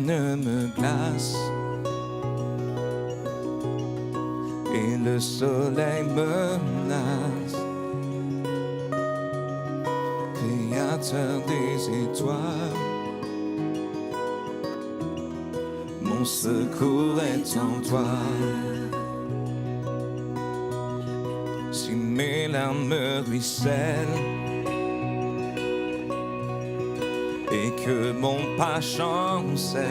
ne me glace et le soleil me menace. Créateur des étoiles, mon secours est en toi. Si mes larmes ruissellent et que mon pas chancelle,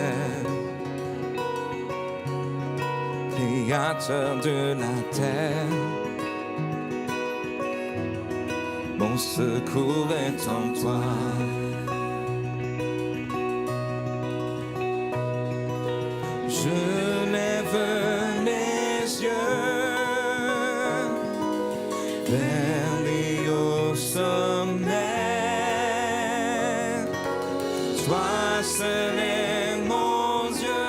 Créateur de la terre, mon secours est en toi. Je lève les yeux vers les hauts sommets. Toi seul est mon Dieu.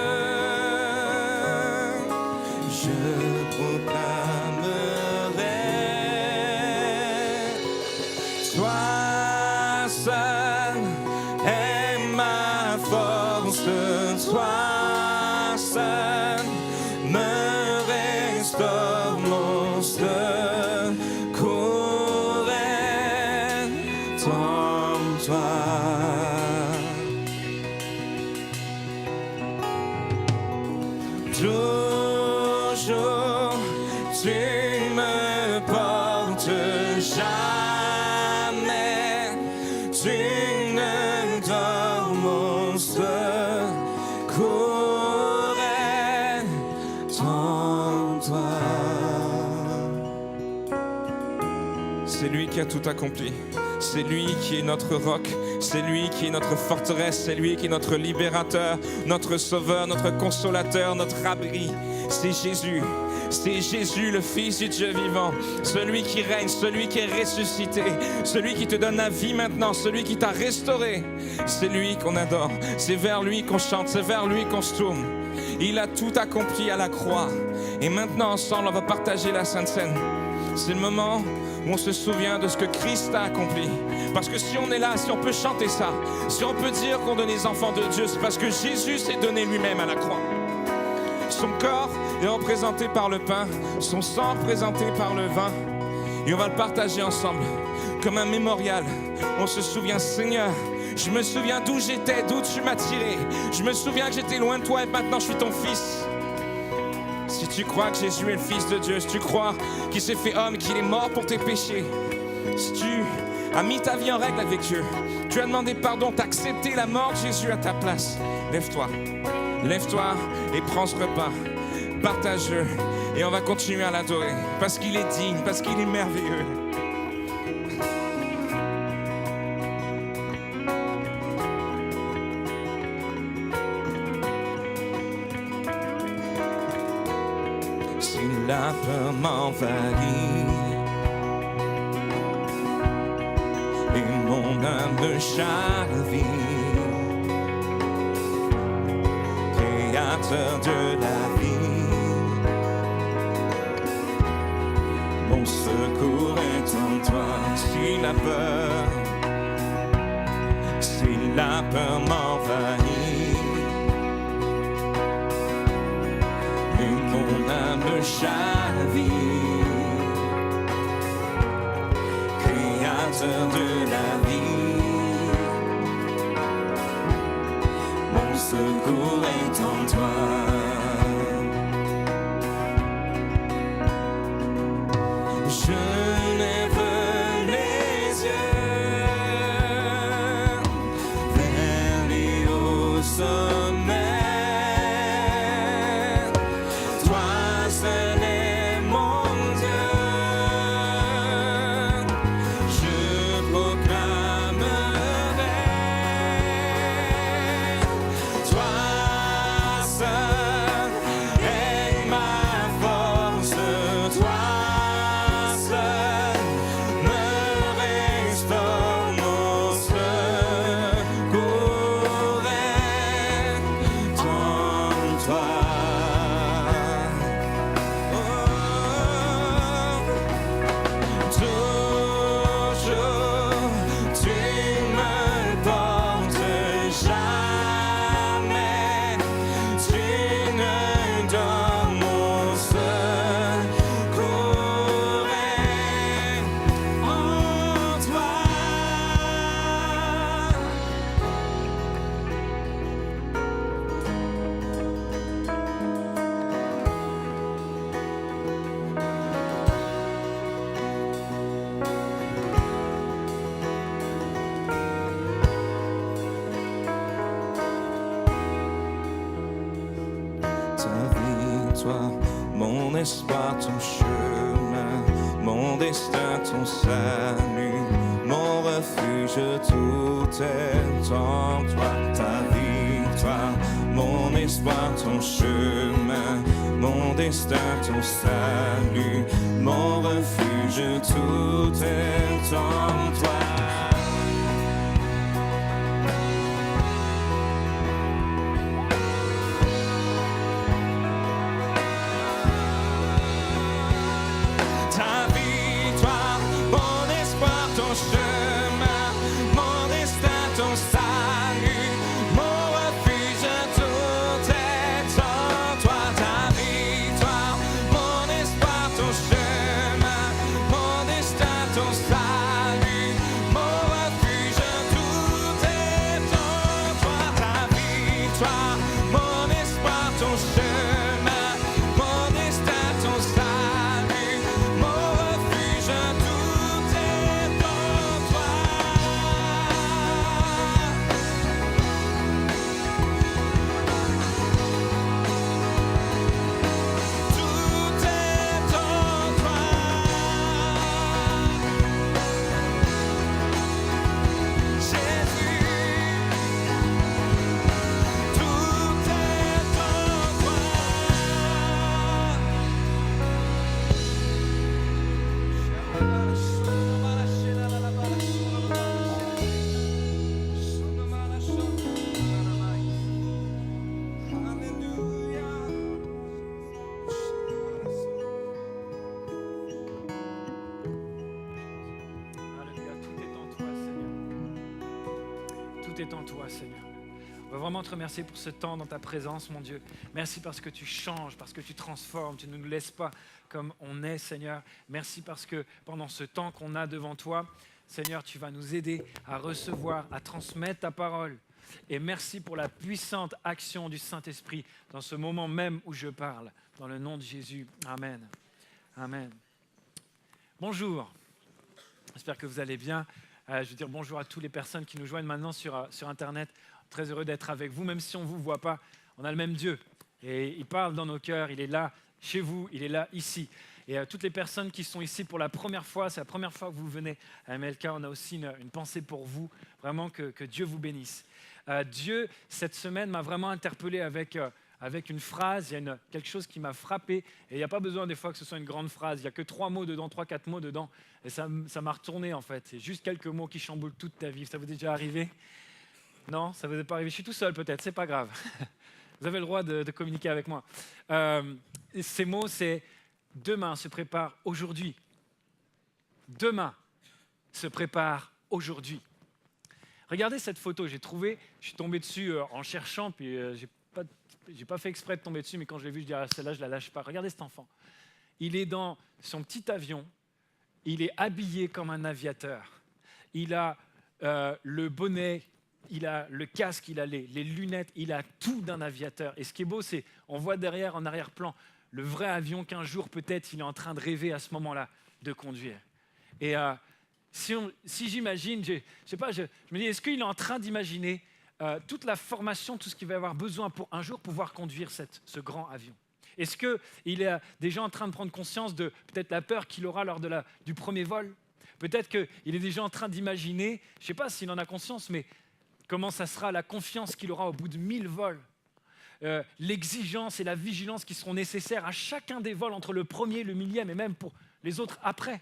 Je proclamerai. Toi seul est ma force. Toi seul me restaure mon secours est en toi. Toujours tu me portes, jamais tu ne dors, mon secours est en toi. C'est lui qui a tout accompli. C'est lui qui est notre roc, c'est lui qui est notre forteresse, c'est lui qui est notre libérateur, notre sauveur, notre consolateur, notre abri. C'est Jésus le Fils du Dieu vivant, celui qui règne, celui qui est ressuscité, celui qui te donne la vie maintenant, celui qui t'a restauré. C'est lui qu'on adore, c'est vers lui qu'on chante, c'est vers lui qu'on se tourne. Il a tout accompli à la croix et maintenant ensemble on va partager la Sainte Seine. C'est le moment où on se souvient de ce que Christ a accompli. Parce que si on est là, si on peut chanter ça, si on peut dire qu'on est les enfants de Dieu, c'est parce que Jésus s'est donné lui-même à la croix. Son corps est représenté par le pain, son sang représenté par le vin. Et on va le partager ensemble comme un mémorial. On se souvient, Seigneur, je me souviens d'où j'étais, d'où tu m'as tiré. Je me souviens que j'étais loin de toi et maintenant je suis ton fils. Si tu crois que Jésus est le Fils de Dieu, si tu crois qu'il s'est fait homme, qu'il est mort pour tes péchés, si tu as mis ta vie en règle avec Dieu, tu as demandé pardon, tu as accepté la mort de Jésus à ta place, lève-toi et prends ce repas, partage-le et on va continuer à l'adorer parce qu'il est digne, parce qu'il est merveilleux. Si la peur m'envahit et mon âme chavire, Créateur de la vie, mon secours est en toi. Si la peur m'envahit et mon âme chavire, Créateur de la vie, mon secours est en toi. Je lève les yeux vers les hauts sommets. Toi seul est toi, mon espoir, ton chemin, mon destin, ton salut, mon refuge, tout est en toi, ta victoire, mon espoir, ton chemin, mon destin, ton salut, mon refuge, tout est en toi. Tout est en toi, Seigneur. On va vraiment te remercier pour ce temps dans ta présence, mon Dieu. Merci parce que tu changes, parce que tu transformes, tu ne nous laisses pas comme on est, Seigneur. Merci parce que pendant ce temps qu'on a devant toi, Seigneur, tu vas nous aider à recevoir, à transmettre ta parole. Et merci pour la puissante action du Saint-Esprit dans ce moment même où je parle. Dans le nom de Jésus. Amen. Amen. Bonjour. J'espère que vous allez bien. Je veux dire bonjour à toutes les personnes qui nous joignent maintenant sur Internet. Très heureux d'être avec vous, même si on ne vous voit pas. On a le même Dieu. Et il parle dans nos cœurs. Il est là chez vous. Il est là ici. Et toutes les personnes qui sont ici pour la première fois, c'est la première fois que vous venez à MLK, on a aussi une pensée pour vous. Vraiment que Dieu vous bénisse. Dieu, cette semaine, m'a vraiment interpellé avec une phrase. Il y a quelque chose qui m'a frappé. Et il n'y a pas besoin des fois que ce soit une grande phrase. Il n'y a que 3 mots dedans, 3-4 mots dedans. Et ça m'a retourné en fait. C'est juste quelques mots qui chamboulent toute ta vie. Ça vous est déjà arrivé? Non, ça ne vous est pas arrivé. Je suis tout seul peut-être, c'est pas grave. Vous avez le droit de communiquer avec moi. Ces mots, c'est demain se prépare aujourd'hui. Demain se prépare aujourd'hui. Regardez cette photo, je suis tombé dessus en cherchant, puis j'ai pas fait exprès de tomber dessus, mais quand je l'ai vu, je dis celle-là, je la lâche pas. Regardez cet enfant. Il est dans son petit avion, il est habillé comme un aviateur. Il a le bonnet, il a le casque, il a les lunettes, il a tout d'un aviateur. Et ce qui est beau, c'est on voit derrière, en arrière-plan, le vrai avion qu'un jour, peut-être, il est en train de rêver à ce moment-là de conduire. Et si j'imagine, je me dis, est-ce qu'il est en train d'imaginer toute la formation, tout ce qu'il va avoir besoin pour un jour pouvoir conduire ce grand avion? Est-ce qu'il est déjà en train de prendre conscience de peut-être la peur qu'il aura lors du premier vol? Peut-être qu'il est déjà en train d'imaginer, je ne sais pas s'il en a conscience, mais comment ça sera la confiance qu'il aura au bout de 1000 vols. L'exigence et la vigilance qui seront nécessaires à chacun des vols entre le premier et le millième et même pour les autres après.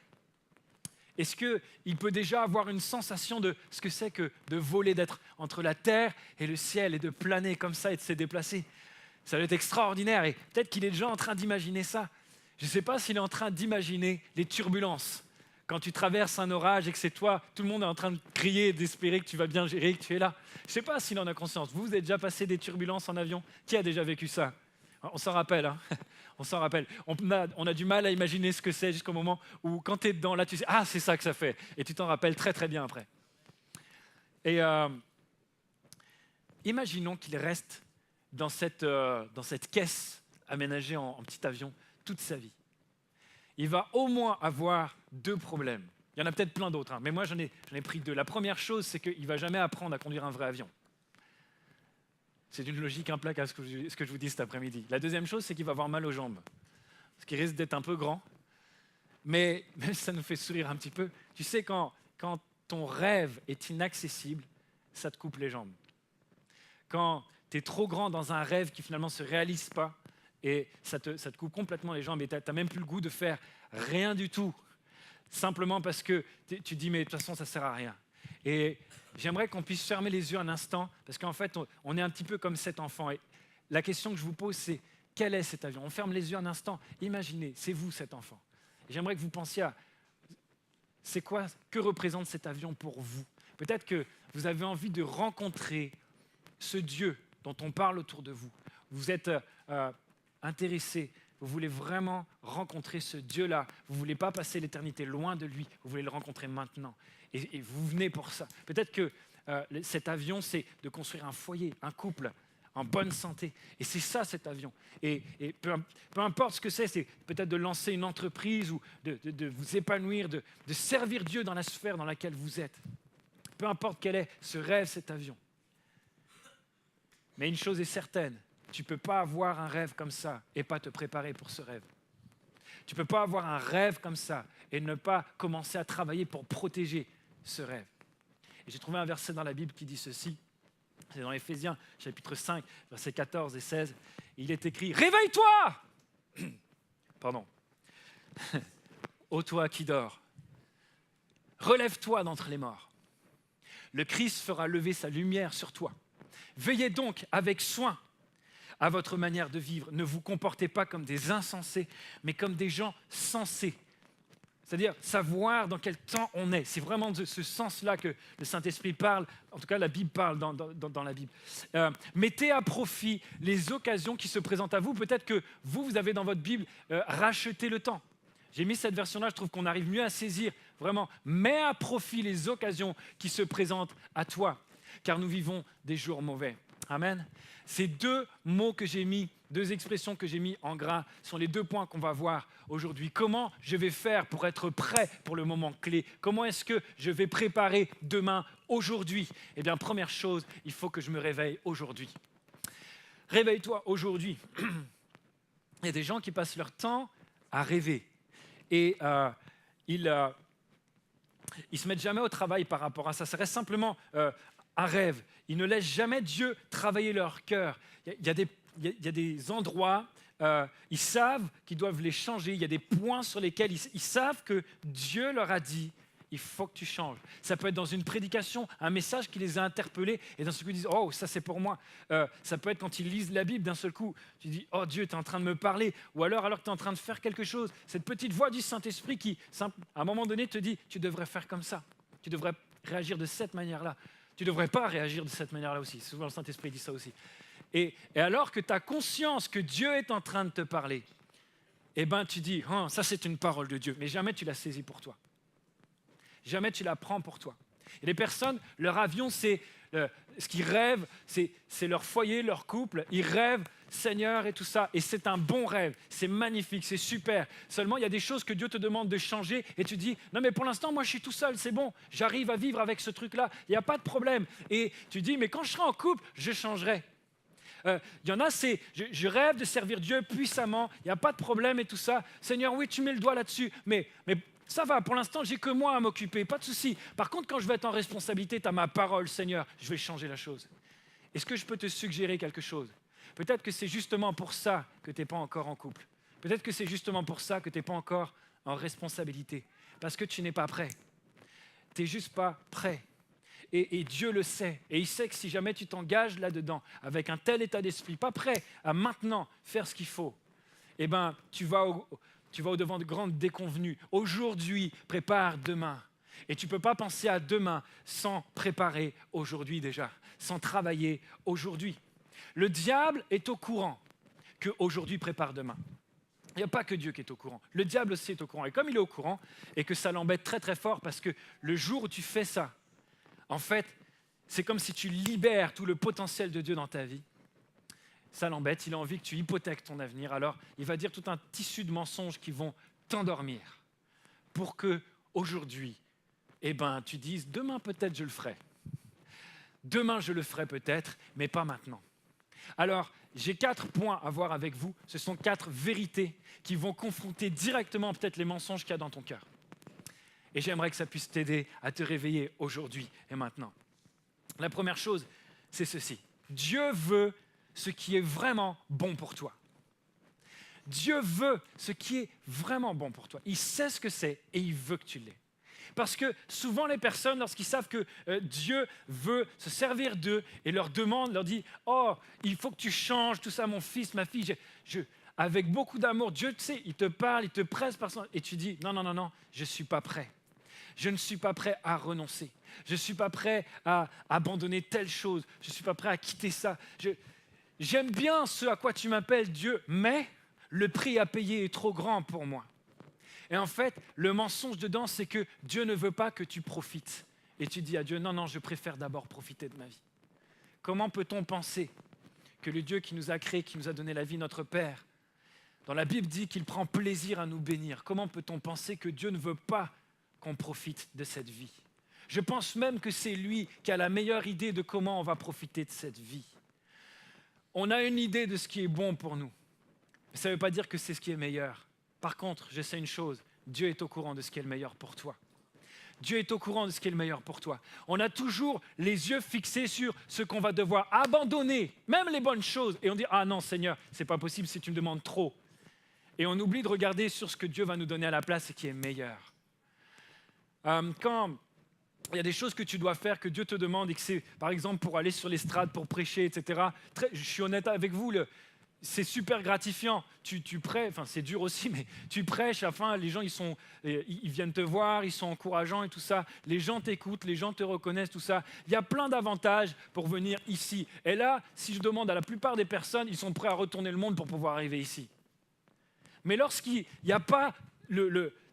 Est-ce qu'il peut déjà avoir une sensation de ce que c'est que de voler, d'être entre la terre et le ciel et de planer comme ça et de se déplacer? Ça doit être extraordinaire et peut-être qu'il est déjà en train d'imaginer ça. Je ne sais pas s'il est en train d'imaginer les turbulences. Quand tu traverses un orage et que c'est toi, tout le monde est en train de crier, d'espérer que tu vas bien gérer, que tu es là. Je ne sais pas s'il en a conscience. Vous avez déjà passé des turbulences en avion? Qui a déjà vécu ça? On s'en rappelle, hein? On s'en rappelle. On a du mal à imaginer ce que c'est jusqu'au moment où, quand tu es dedans, là, tu sais, c'est ça que ça fait. Et tu t'en rappelles très, très bien après. Et imaginons qu'il reste dans cette caisse aménagée en petit avion toute sa vie. Il va au moins avoir 2 problèmes. Il y en a peut-être plein d'autres, hein, mais moi j'en ai pris 2. La première chose, c'est qu'il ne va jamais apprendre à conduire un vrai avion. C'est d'une logique implacable ce que je vous dis cet après-midi. La deuxième chose, c'est qu'il va avoir mal aux jambes. Ce qui risque d'être un peu grand. Mais même si ça nous fait sourire un petit peu, tu sais, quand ton rêve est inaccessible, ça te coupe les jambes. Quand tu es trop grand dans un rêve qui finalement ne se réalise pas, et ça te coupe complètement les jambes, et tu n'as même plus le goût de faire rien du tout, simplement parce que tu dis, mais de toute façon, ça ne sert à rien. Et j'aimerais qu'on puisse fermer les yeux un instant, parce qu'en fait, on est un petit peu comme cet enfant. Et la question que je vous pose, c'est, quel est cet avion? On ferme les yeux un instant, imaginez, c'est vous cet enfant. Et j'aimerais que vous pensiez à, que représente cet avion pour vous? Peut-être que vous avez envie de rencontrer ce Dieu dont on parle autour de vous. Vous êtes intéressé, vous voulez vraiment rencontrer ce Dieu-là. Vous ne voulez pas passer l'éternité loin de lui, vous voulez le rencontrer maintenant. Et vous venez pour ça. Peut-être que cet avion, c'est de construire un foyer, un couple en bonne santé. Et c'est ça, cet avion. Et peu importe ce que c'est peut-être de lancer une entreprise ou de vous épanouir, de servir Dieu dans la sphère dans laquelle vous êtes. Peu importe quel est ce rêve, cet avion. Mais une chose est certaine, tu ne peux pas avoir un rêve comme ça et pas te préparer pour ce rêve. Tu ne peux pas avoir un rêve comme ça et ne pas commencer à travailler pour protéger ce rêve. Et j'ai trouvé un verset dans la Bible qui dit ceci. C'est dans Éphésiens, chapitre 5, versets 14 et 16. Il est écrit « Réveille-toi !» Pardon. « Ô toi qui dors, relève-toi d'entre les morts. Le Christ fera lever sa lumière sur toi. Veillez donc avec soin à votre manière de vivre. Ne vous comportez pas comme des insensés, mais comme des gens sensés. » C'est-à-dire savoir dans quel temps on est. C'est vraiment de ce sens-là que le Saint-Esprit parle, en tout cas la Bible parle dans la Bible. Mettez à profit les occasions qui se présentent à vous. Peut-être que vous avez dans votre Bible racheté le temps. J'ai mis cette version-là, je trouve qu'on arrive mieux à saisir. Vraiment, mets à profit les occasions qui se présentent à toi, car nous vivons des jours mauvais. Amen. Ces deux mots que j'ai mis, deux expressions que j'ai mis en gras, sont les deux points qu'on va voir aujourd'hui. Comment je vais faire pour être prêt pour le moment clé? Comment est-ce que je vais préparer demain, aujourd'hui? Eh bien, première chose, il faut que je me réveille aujourd'hui. Réveille-toi aujourd'hui. Il y a des gens qui passent leur temps à rêver. Et ils se mettent jamais au travail par rapport à ça. Ça reste simplement un rêve. Ils ne laissent jamais Dieu travailler leur cœur. Il y a des endroits, ils savent qu'ils doivent les changer. Il y a des points sur lesquels ils savent que Dieu leur a dit, il faut que tu changes. Ça peut être dans une prédication, un message qui les a interpellés et d'un seul coup ils disent, oh, ça c'est pour moi. Ça peut être quand ils lisent la Bible, d'un seul coup, tu dis, oh Dieu, tu es en train de me parler. Ou alors que tu es en train de faire quelque chose. Cette petite voix du Saint-Esprit qui, à un moment donné, te dit, tu devrais faire comme ça. Tu devrais réagir de cette manière-là. Tu ne devrais pas réagir de cette manière-là aussi. Souvent, le Saint-Esprit dit ça aussi. Et alors que tu as conscience que Dieu est en train de te parler, eh ben, tu dis, oh, ça c'est une parole de Dieu. Mais jamais tu la saisis pour toi. Jamais tu la prends pour toi. Et les personnes, leur avion, c'est ce qu'ils rêvent, c'est leur foyer, leur couple. Ils rêvent, Seigneur, et tout ça. Et c'est un bon rêve, c'est magnifique, c'est super. Seulement, il y a des choses que Dieu te demande de changer et tu dis, non mais pour l'instant, moi je suis tout seul, c'est bon. J'arrive à vivre avec ce truc-là, il n'y a pas de problème. Et tu dis, mais quand je serai en couple, je changerai. Il y en a, c'est, je rêve de servir Dieu puissamment, il n'y a pas de problème et tout ça. Seigneur, oui, tu mets le doigt là-dessus, mais ça va, pour l'instant, j'ai que moi à m'occuper, pas de souci. Par contre, quand je vais être en responsabilité, tu as ma parole, Seigneur, je vais changer la chose. Est-ce que je peux te suggérer quelque chose? Peut-être que c'est justement pour ça que tu n'es pas encore en couple. Peut-être que c'est justement pour ça que tu n'es pas encore en responsabilité. Parce que tu n'es pas prêt. Tu n'es juste pas prêt. Et Dieu le sait. Et il sait que si jamais tu t'engages là-dedans, avec un tel état d'esprit, pas prêt à maintenant faire ce qu'il faut, eh ben, tu vas au-devant de grandes déconvenues. Aujourd'hui, prépare demain. Et tu ne peux pas penser à demain sans préparer aujourd'hui déjà, sans travailler aujourd'hui. Le diable est au courant qu'aujourd'hui prépare demain. Il n'y a pas que Dieu qui est au courant. Le diable aussi est au courant. Et comme il est au courant, et que ça l'embête très très fort, parce que le jour où tu fais ça, en fait, c'est comme si tu libères tout le potentiel de Dieu dans ta vie. Ça l'embête, il a envie que tu hypothèques ton avenir. Alors, il va dire tout un tissu de mensonges qui vont t'endormir pour que aujourd'hui, eh ben, tu dises, demain peut-être je le ferai. Demain je le ferai peut-être, mais pas maintenant. Alors, j'ai 4 points à voir avec vous. Ce sont 4 vérités qui vont confronter directement peut-être les mensonges qu'il y a dans ton cœur. Et j'aimerais que ça puisse t'aider à te réveiller aujourd'hui et maintenant. La première chose, c'est ceci. Dieu veut ce qui est vraiment bon pour toi. Dieu veut ce qui est vraiment bon pour toi. Il sait ce que c'est et il veut que tu l'aies. Parce que souvent les personnes, lorsqu'ils savent que Dieu veut se servir d'eux et leur demande, leur dit « Oh, il faut que tu changes tout ça, mon fils, ma fille. » Avec beaucoup d'amour, Dieu, tu sais, il te parle, il te presse par son... Et tu dis « Non, non, non, non, je ne suis pas prêt. Je ne suis pas prêt à renoncer. Je ne suis pas prêt à abandonner telle chose. Je ne suis pas prêt à quitter ça. J'aime bien ce à quoi tu m'appelles Dieu, mais le prix à payer est trop grand pour moi. » Et en fait, le mensonge dedans, c'est que Dieu ne veut pas que tu profites. Et tu dis à Dieu, non, non, je préfère d'abord profiter de ma vie. Comment peut-on penser que le Dieu qui nous a créés, qui nous a donné la vie, notre Père, dans la Bible dit qu'il prend plaisir à nous bénir. Comment peut-on penser que Dieu ne veut pas qu'on profite de cette vie? Je pense même que c'est lui qui a la meilleure idée de comment on va profiter de cette vie. On a une idée de ce qui est bon pour nous. Mais ça ne veut pas dire que c'est ce qui est meilleur. Par contre, je sais une chose, Dieu est au courant de ce qui est le meilleur pour toi. Dieu est au courant de ce qui est le meilleur pour toi. On a toujours les yeux fixés sur ce qu'on va devoir abandonner, même les bonnes choses. Et on dit, ah non Seigneur, ce n'est pas possible si tu me demandes trop. Et on oublie de regarder sur ce que Dieu va nous donner à la place et qui est meilleur. Quand il y a des choses que tu dois faire, que Dieu te demande, et que c'est, par exemple, pour aller sur l'estrade, pour prêcher, etc. Je suis honnête avec vous, c'est super gratifiant. Tu prêches, enfin c'est dur aussi, mais tu prêches, enfin les gens ils viennent te voir, ils sont encourageants et tout ça. Les gens t'écoutent, les gens te reconnaissent, tout ça. Il y a plein d'avantages pour venir ici. Et là, si je demande à la plupart des personnes, ils sont prêts à retourner le monde pour pouvoir arriver ici. Mais lorsqu'il n'y a pas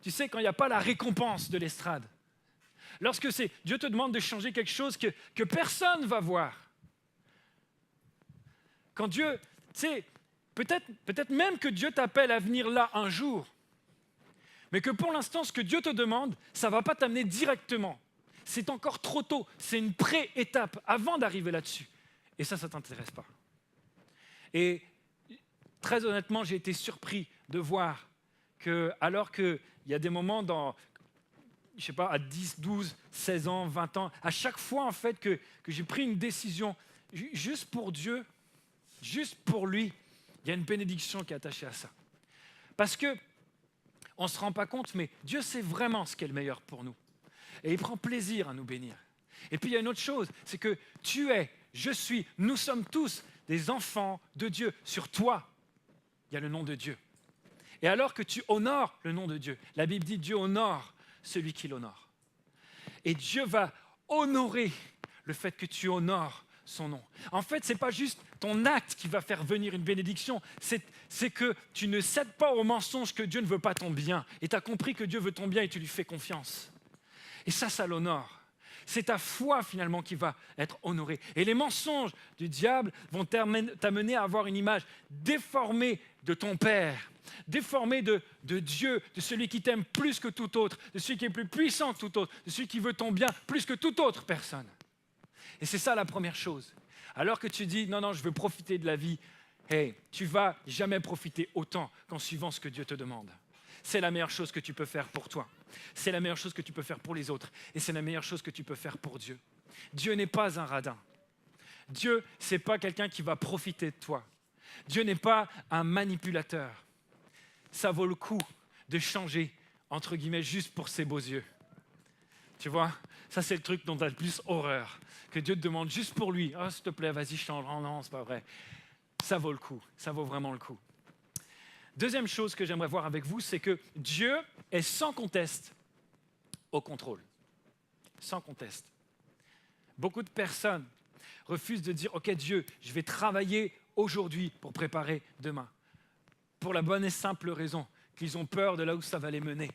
tu sais, quand il n'y a pas la récompense de l'estrade, lorsque Dieu te demande de changer quelque chose que personne ne va voir, quand Dieu, tu sais, peut-être même que Dieu t'appelle à venir là un jour, mais que pour l'instant, ce que Dieu te demande, ça ne va pas t'amener directement. C'est encore trop tôt, c'est une pré-étape avant d'arriver là-dessus. Et ça ne t'intéresse pas. Et très honnêtement, j'ai été surpris de voir que, alors qu'il y a des moments je ne sais pas, à 10, 12, 16 ans, 20 ans, à chaque fois en fait que j'ai pris une décision juste pour Dieu, juste pour lui, il y a une bénédiction qui est attachée à ça. Parce qu'on ne se rend pas compte, mais Dieu sait vraiment ce qui est le meilleur pour nous. Et il prend plaisir à nous bénir. Et puis il y a une autre chose, c'est que tu es, je suis, nous sommes tous des enfants de Dieu. Sur toi, il y a le nom de Dieu. Et alors que tu honores le nom de Dieu, la Bible dit Dieu honore celui qui l'honore. Et Dieu va honorer le fait que tu honores son nom. En fait, ce n'est pas juste ton acte qui va faire venir une bénédiction, c'est que tu ne cèdes pas au mensonge que Dieu ne veut pas ton bien. Et tu as compris que Dieu veut ton bien et tu lui fais confiance. Et ça l'honore. C'est ta foi finalement qui va être honorée. Et les mensonges du diable vont t'amener à avoir une image déformée de ton Père, déformée de Dieu, de celui qui t'aime plus que tout autre, de celui qui est plus puissant que tout autre, de celui qui veut ton bien plus que toute autre personne. Et c'est ça la première chose. Alors que tu dis, non, non, je veux profiter de la vie, hey, tu ne vas jamais profiter autant qu'en suivant ce que Dieu te demande. C'est la meilleure chose que tu peux faire pour toi. C'est la meilleure chose que tu peux faire pour les autres. Et c'est la meilleure chose que tu peux faire pour Dieu. Dieu n'est pas un radin. Dieu, ce n'est pas quelqu'un qui va profiter de toi. Dieu n'est pas un manipulateur. Ça vaut le coup de changer, entre guillemets, juste pour ses beaux yeux. Tu vois, ça c'est le truc dont tu as le plus horreur. Que Dieu te demande juste pour lui. « Oh, s'il te plaît, vas-y, change. » Oh non, c'est pas vrai. Ça vaut le coup. Ça vaut vraiment le coup. Deuxième chose que j'aimerais voir avec vous, c'est que Dieu est sans conteste au contrôle. Sans conteste. Beaucoup de personnes refusent de dire « Ok Dieu, je vais travailler aujourd'hui pour préparer demain. » Pour la bonne et simple raison qu'ils ont peur de là où ça va les mener.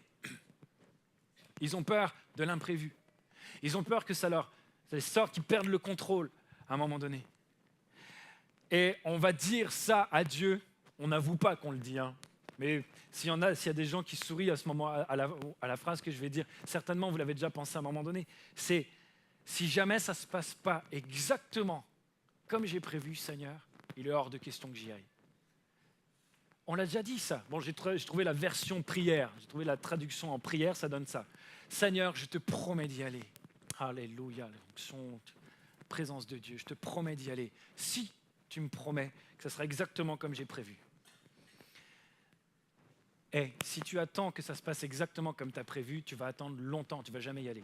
Ils ont peur de l'imprévu. Ils ont peur que ça les sorte, qu'ils perdent le contrôle à un moment donné. Et on va dire ça à Dieu. On n'avoue pas qu'on le dit, hein. Mais s'il y a des gens qui sourient à ce moment, à la phrase que je vais dire, certainement vous l'avez déjà pensé à un moment donné, c'est si jamais ça ne se passe pas exactement comme j'ai prévu, Seigneur, il est hors de question que j'y aille. On l'a déjà dit ça. Bon, j'ai trouvé la version prière, j'ai trouvé la traduction en prière, ça donne ça. Seigneur, je te promets d'y aller. Alléluia, l'onction, la présence de Dieu, je te promets d'y aller. Si tu me promets que ça sera exactement comme j'ai prévu. Et si tu attends que ça se passe exactement comme tu as prévu, tu vas attendre longtemps, tu ne vas jamais y aller.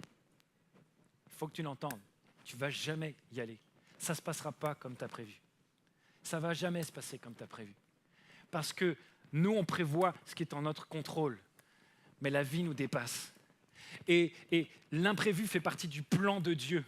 Il faut que tu l'entendes, tu ne vas jamais y aller. Ça ne se passera pas comme tu as prévu. Ça ne va jamais se passer comme tu as prévu. Parce que nous, on prévoit ce qui est en notre contrôle, mais la vie nous dépasse. Et l'imprévu fait partie du plan de Dieu.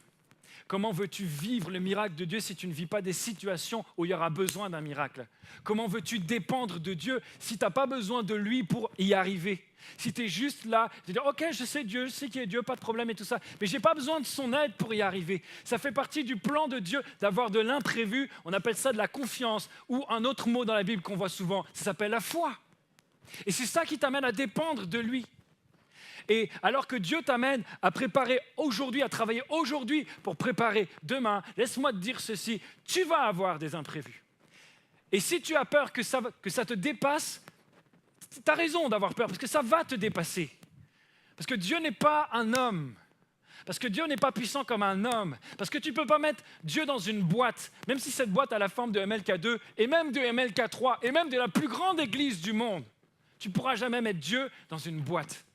Comment veux-tu vivre le miracle de Dieu si tu ne vis pas des situations où il y aura besoin d'un miracle? Comment veux-tu dépendre de Dieu si tu n'as pas besoin de lui pour y arriver? Si tu es juste là, tu dis « Ok, je sais Dieu, je sais qu'il y a Dieu, pas de problème et tout ça, mais je n'ai pas besoin de son aide pour y arriver. » Ça fait partie du plan de Dieu d'avoir de l'imprévu. On appelle ça de la confiance, ou un autre mot dans la Bible qu'on voit souvent, ça s'appelle la foi. Et c'est ça qui t'amène à dépendre de lui. Et alors que Dieu t'amène à préparer aujourd'hui, à travailler aujourd'hui pour préparer demain, laisse-moi te dire ceci, tu vas avoir des imprévus. Et si tu as peur que ça te dépasse, tu as raison d'avoir peur, parce que ça va te dépasser. Parce que Dieu n'est pas un homme. Parce que Dieu n'est pas puissant comme un homme. Parce que tu ne peux pas mettre Dieu dans une boîte, même si cette boîte a la forme de MLK2, et même de MLK3, et même de la plus grande église du monde. Tu ne pourras jamais mettre Dieu dans une boîte.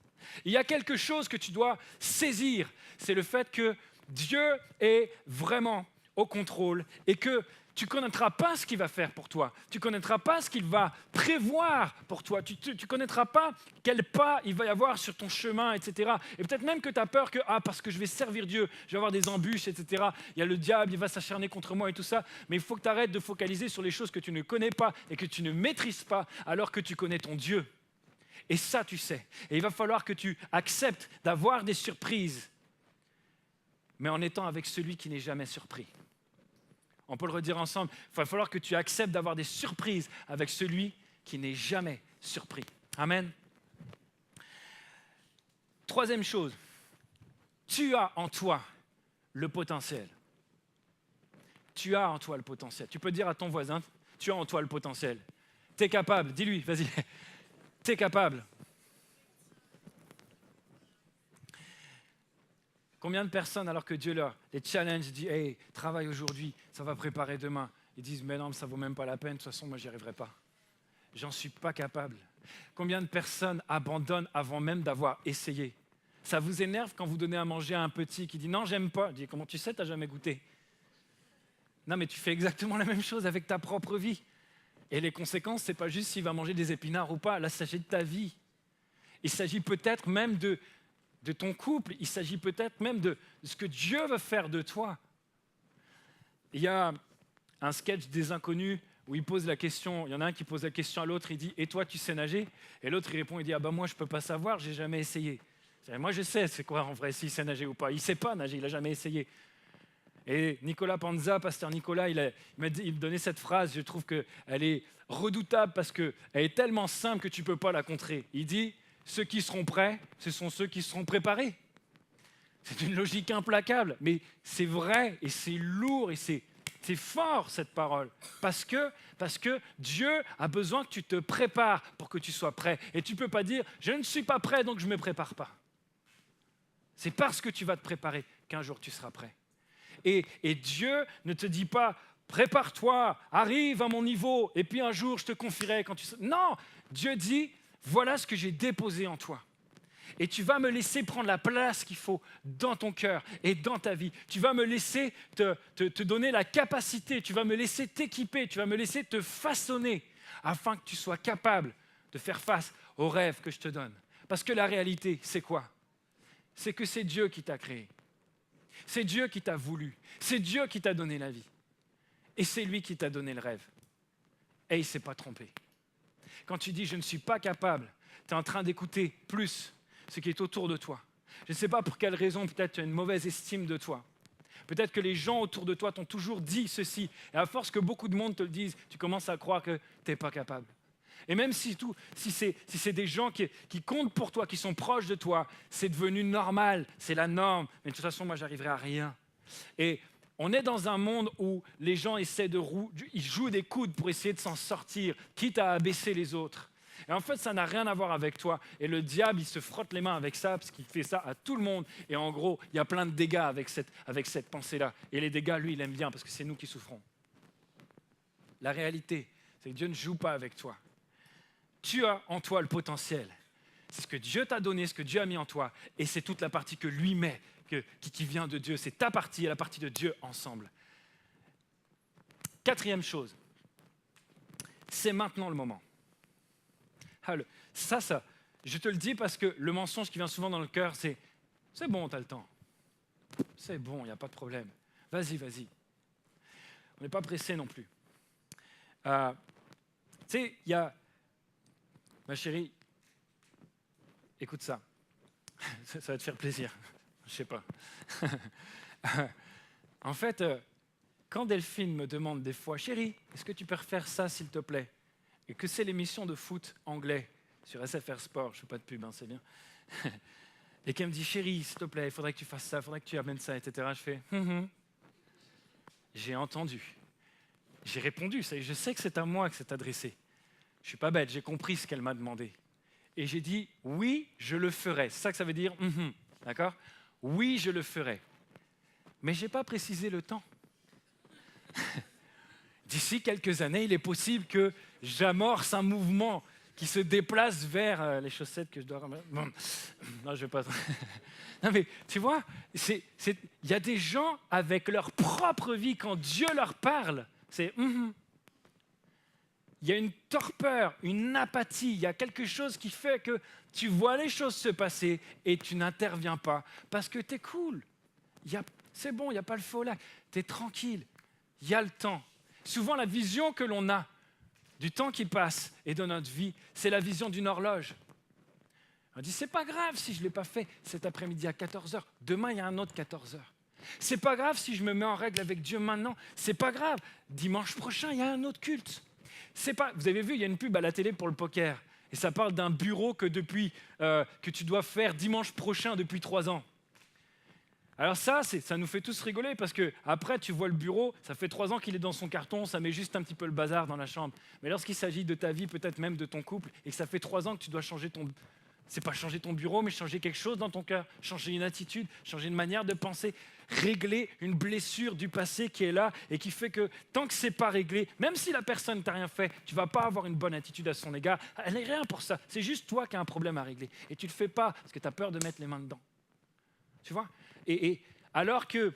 Il y a quelque chose que tu dois saisir, c'est le fait que Dieu est vraiment au contrôle et que tu ne connaîtras pas ce qu'il va faire pour toi, tu ne connaîtras pas ce qu'il va prévoir pour toi, tu ne connaîtras pas quel pas il va y avoir sur ton chemin, etc. Et peut-être même que tu as peur que, parce que je vais servir Dieu, je vais avoir des embûches, etc. Il y a le diable, il va s'acharner contre moi et tout ça, mais il faut que tu arrêtes de focaliser sur les choses que tu ne connais pas et que tu ne maîtrises pas alors que tu connais ton Dieu. Et ça, tu sais. Et il va falloir que tu acceptes d'avoir des surprises, mais en étant avec celui qui n'est jamais surpris. On peut le redire ensemble. Il va falloir que tu acceptes d'avoir des surprises avec celui qui n'est jamais surpris. Amen. Troisième chose, tu as en toi le potentiel. Tu as en toi le potentiel. Tu peux dire à ton voisin, tu as en toi le potentiel. Tu es capable, dis-lui, vas-y. Tu es capable. Combien de personnes, alors que Dieu les challenge, dit « Hey, travaille aujourd'hui, ça va préparer demain », ils disent « Mais non, ça ne vaut même pas la peine, de toute façon, moi, j'y arriverai pas. J'en suis pas capable. » Combien de personnes abandonnent avant même d'avoir essayé? Ça vous énerve quand vous donnez à manger à un petit qui dit « Non, j'aime pas ». Je dis « Comment tu sais, tu n'as jamais goûté ?» Non, mais tu fais exactement la même chose avec ta propre vie. Et les conséquences, ce n'est pas juste s'il va manger des épinards ou pas. Là, il s'agit de ta vie. Il s'agit peut-être même de ton couple. Il s'agit peut-être même de ce que Dieu veut faire de toi. Il y a un sketch des Inconnus où il pose la question, il y en a un qui pose la question à l'autre, il dit « Et toi, tu sais nager ?» Et l'autre, il répond, il dit « Ah ben moi, je ne peux pas savoir, je n'ai jamais essayé. » Moi, je sais, c'est quoi en vrai, s'il sait nager ou pas. Il ne sait pas nager, il n'a jamais essayé. Et Nicolas Panza, pasteur Nicolas, il me donnait cette phrase, je trouve qu'elle est redoutable parce qu'elle est tellement simple que tu ne peux pas la contrer. Il dit, ceux qui seront prêts, ce sont ceux qui seront préparés. C'est une logique implacable, mais c'est vrai et c'est lourd et c'est fort cette parole. Parce que Dieu a besoin que tu te prépares pour que tu sois prêt. Et tu ne peux pas dire, je ne suis pas prêt donc je ne me prépare pas. C'est parce que tu vas te préparer qu'un jour tu seras prêt. Et Dieu ne te dit pas, prépare-toi, arrive à mon niveau, et puis un jour je te confierai quand tu seras... Non, Dieu dit, voilà ce que j'ai déposé en toi. Et tu vas me laisser prendre la place qu'il faut dans ton cœur et dans ta vie. Tu vas me laisser te donner la capacité, tu vas me laisser t'équiper, tu vas me laisser te façonner afin que tu sois capable de faire face aux rêves que je te donne. Parce que la réalité, c'est quoi? C'est que c'est Dieu qui t'a créé. C'est Dieu qui t'a voulu. C'est Dieu qui t'a donné la vie. Et c'est lui qui t'a donné le rêve. Et il ne s'est pas trompé. Quand tu dis « je ne suis pas capable », tu es en train d'écouter plus ce qui est autour de toi. Je ne sais pas pour quelle raison, peut-être tu as une mauvaise estime de toi. Peut-être que les gens autour de toi t'ont toujours dit ceci. Et à force que beaucoup de monde te le dise, tu commences à croire que tu n'es pas capable. Et même si c'est des gens qui comptent pour toi, qui sont proches de toi, c'est devenu normal, c'est la norme. Mais de toute façon, moi, j'arriverai à rien. Et On est dans un monde où les gens ils jouent des coudes pour essayer de s'en sortir, quitte à abaisser les autres. Et en fait, ça n'a rien à voir avec toi. Et le diable, il se frotte les mains avec ça, parce qu'il fait ça à tout le monde. Et en gros, il y a plein de dégâts avec cette pensée-là. Et les dégâts, lui, il aime bien, parce que c'est nous qui souffrons. La réalité, c'est que Dieu ne joue pas avec toi. Tu as en toi le potentiel. C'est ce que Dieu t'a donné, ce que Dieu a mis en toi. Et c'est toute la partie que lui met, qui vient de Dieu. C'est ta partie et la partie de Dieu ensemble. Quatrième chose, c'est maintenant le moment. Ça, je te le dis parce que le mensonge qui vient souvent dans le cœur, c'est bon, tu as le temps. C'est bon, il n'y a pas de problème. Vas-y. On n'est pas pressé non plus. Tu sais, il y a... Ma chérie, écoute ça. Ça va te faire plaisir. Je sais pas. En fait, quand Delphine me demande des fois, chérie, est-ce que tu peux refaire ça, s'il te plaît? Et que c'est l'émission de foot anglais sur SFR Sport, je ne fais pas de pub, hein, c'est bien. Et qu'elle me dit, chérie, s'il te plaît, il faudrait que tu fasses ça, il faudrait que tu amènes ça, etc. Je fais, J'ai entendu. J'ai répondu, je sais que c'est à moi que c'est adressé. Je ne suis pas bête, j'ai compris ce qu'elle m'a demandé. Et j'ai dit, oui, je le ferai. C'est ça que ça veut dire, d'accord? Oui, je le ferai. Mais je n'ai pas précisé le temps. D'ici quelques années, il est possible que j'amorce un mouvement qui se déplace vers les chaussettes que je dois remettre. Bon. Non, je ne vais pas... Non, mais tu vois, il y a des gens avec leur propre vie, quand Dieu leur parle, c'est... Il y a une torpeur, une apathie, il y a quelque chose qui fait que tu vois les choses se passer et tu n'interviens pas parce que tu es cool. C'est bon, il n'y a pas le feu au lac. Tu es tranquille, il y a le temps. Souvent, la vision que l'on a du temps qui passe et de notre vie, c'est la vision d'une horloge. On dit, c'est pas grave si je ne l'ai pas fait cet après-midi à 14h. Demain, il y a un autre 14h. C'est pas grave si je me mets en règle avec Dieu maintenant. C'est pas grave. Dimanche prochain, il y a un autre culte. Vous avez vu, il y a une pub à la télé pour le poker. Et ça parle d'un bureau que tu dois faire dimanche prochain depuis 3 ans. Alors ça nous fait tous rigoler parce que après tu vois le bureau, ça fait 3 ans qu'il est dans son carton, ça met juste un petit peu le bazar dans la chambre. Mais lorsqu'il s'agit de ta vie, peut-être même de ton couple, et que ça fait 3 ans que tu dois changer c'est pas changer ton bureau, mais changer quelque chose dans ton cœur, changer une attitude, changer une manière de penser, régler une blessure du passé qui est là et qui fait que tant que c'est pas réglé, même si la personne ne t'a rien fait, tu vas pas avoir une bonne attitude à son égard. Elle n'est rien pour ça. C'est juste toi qui as un problème à régler. Et tu le fais pas parce que tu as peur de mettre les mains dedans. Tu vois ? Et alors que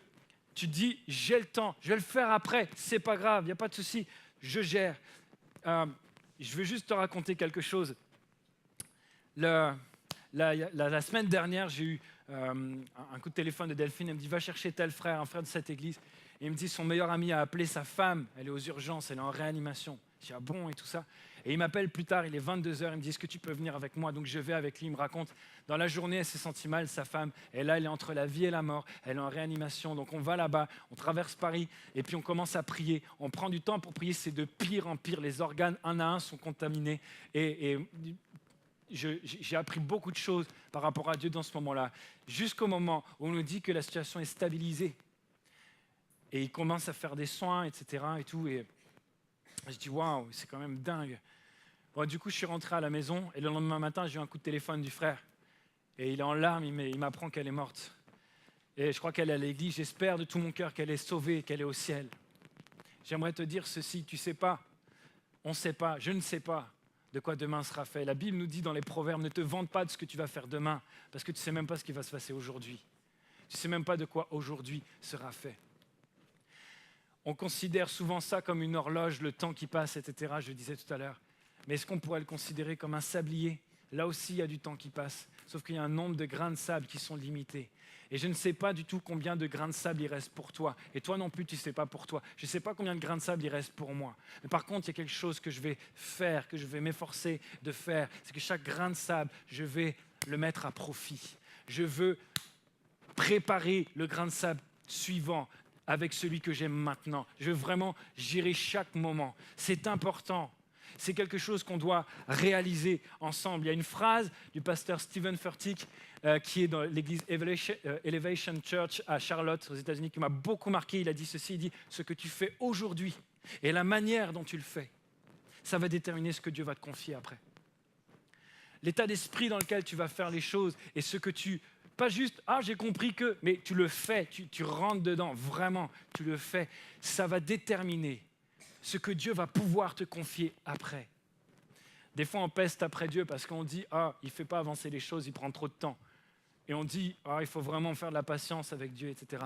tu te dis, j'ai le temps, je vais le faire après, c'est pas grave, il n'y a pas de souci, je gère. Je veux juste te raconter quelque chose. La semaine dernière, j'ai eu un coup de téléphone de Delphine. Elle me dit, va chercher tel frère, un frère de cette église. Et il me dit, son meilleur ami a appelé sa femme. Elle est aux urgences, elle est en réanimation. Je dis, ah bon, et tout ça. Et il m'appelle plus tard, il est 22h. Il me dit, est-ce que tu peux venir avec moi? Donc je vais avec lui, il me raconte. Dans la journée, elle s'est sentie mal, sa femme. Et là, elle est entre la vie et la mort. Elle est en réanimation. Donc on va là-bas, on traverse Paris. Et puis on commence à prier. On prend du temps pour prier. C'est de pire en pire. Les organes, un à un, sont contaminés. Et j'ai appris beaucoup de choses par rapport à Dieu dans ce moment-là, jusqu'au moment où on nous dit que la situation est stabilisée. Et il commence à faire des soins, etc. Et tout. Et je dis, waouh, c'est quand même dingue. Bon, du coup, je suis rentré à la maison et le lendemain matin, j'ai eu un coup de téléphone du frère. Et il est en larmes, il m'apprend qu'elle est morte. Et je crois qu'elle est à l'église. J'espère de tout mon cœur qu'elle est sauvée, qu'elle est au ciel. J'aimerais te dire ceci, tu ne sais pas, on ne sait pas, je ne sais pas de quoi demain sera fait. La Bible nous dit dans les Proverbes, ne te vante pas de ce que tu vas faire demain, parce que tu ne sais même pas ce qui va se passer aujourd'hui. Tu ne sais même pas de quoi aujourd'hui sera fait. On considère souvent ça comme une horloge, le temps qui passe, etc., je le disais tout à l'heure. Mais est-ce qu'on pourrait le considérer comme un sablier? Là aussi, il y a du temps qui passe, sauf qu'il y a un nombre de grains de sable qui sont limités. Et je ne sais pas du tout combien de grains de sable il reste pour toi. Et toi non plus, tu ne sais pas pour toi. Je ne sais pas combien de grains de sable il reste pour moi. Mais par contre, il y a quelque chose que je vais faire, que je vais m'efforcer de faire. C'est que chaque grain de sable, je vais le mettre à profit. Je veux préparer le grain de sable suivant avec celui que j'aime maintenant. Je veux vraiment gérer chaque moment. C'est important. C'est quelque chose qu'on doit réaliser ensemble. Il y a une phrase du pasteur Stephen Furtick qui est dans l'église Elevation Church à Charlotte, aux États-Unis, qui m'a beaucoup marqué. Il a dit ceci, il dit « Ce que tu fais aujourd'hui et la manière dont tu le fais, ça va déterminer ce que Dieu va te confier après. » L'état d'esprit dans lequel tu vas faire les choses et ce que tu... Pas juste « Ah, j'ai compris que... » mais tu le fais, tu rentres dedans, vraiment, tu le fais. Ça va déterminer ce que Dieu va pouvoir te confier après. Des fois, on peste après Dieu parce qu'on dit « Ah, il ne fait pas avancer les choses, il prend trop de temps. » Et on dit « Ah, il faut vraiment faire de la patience avec Dieu, etc. »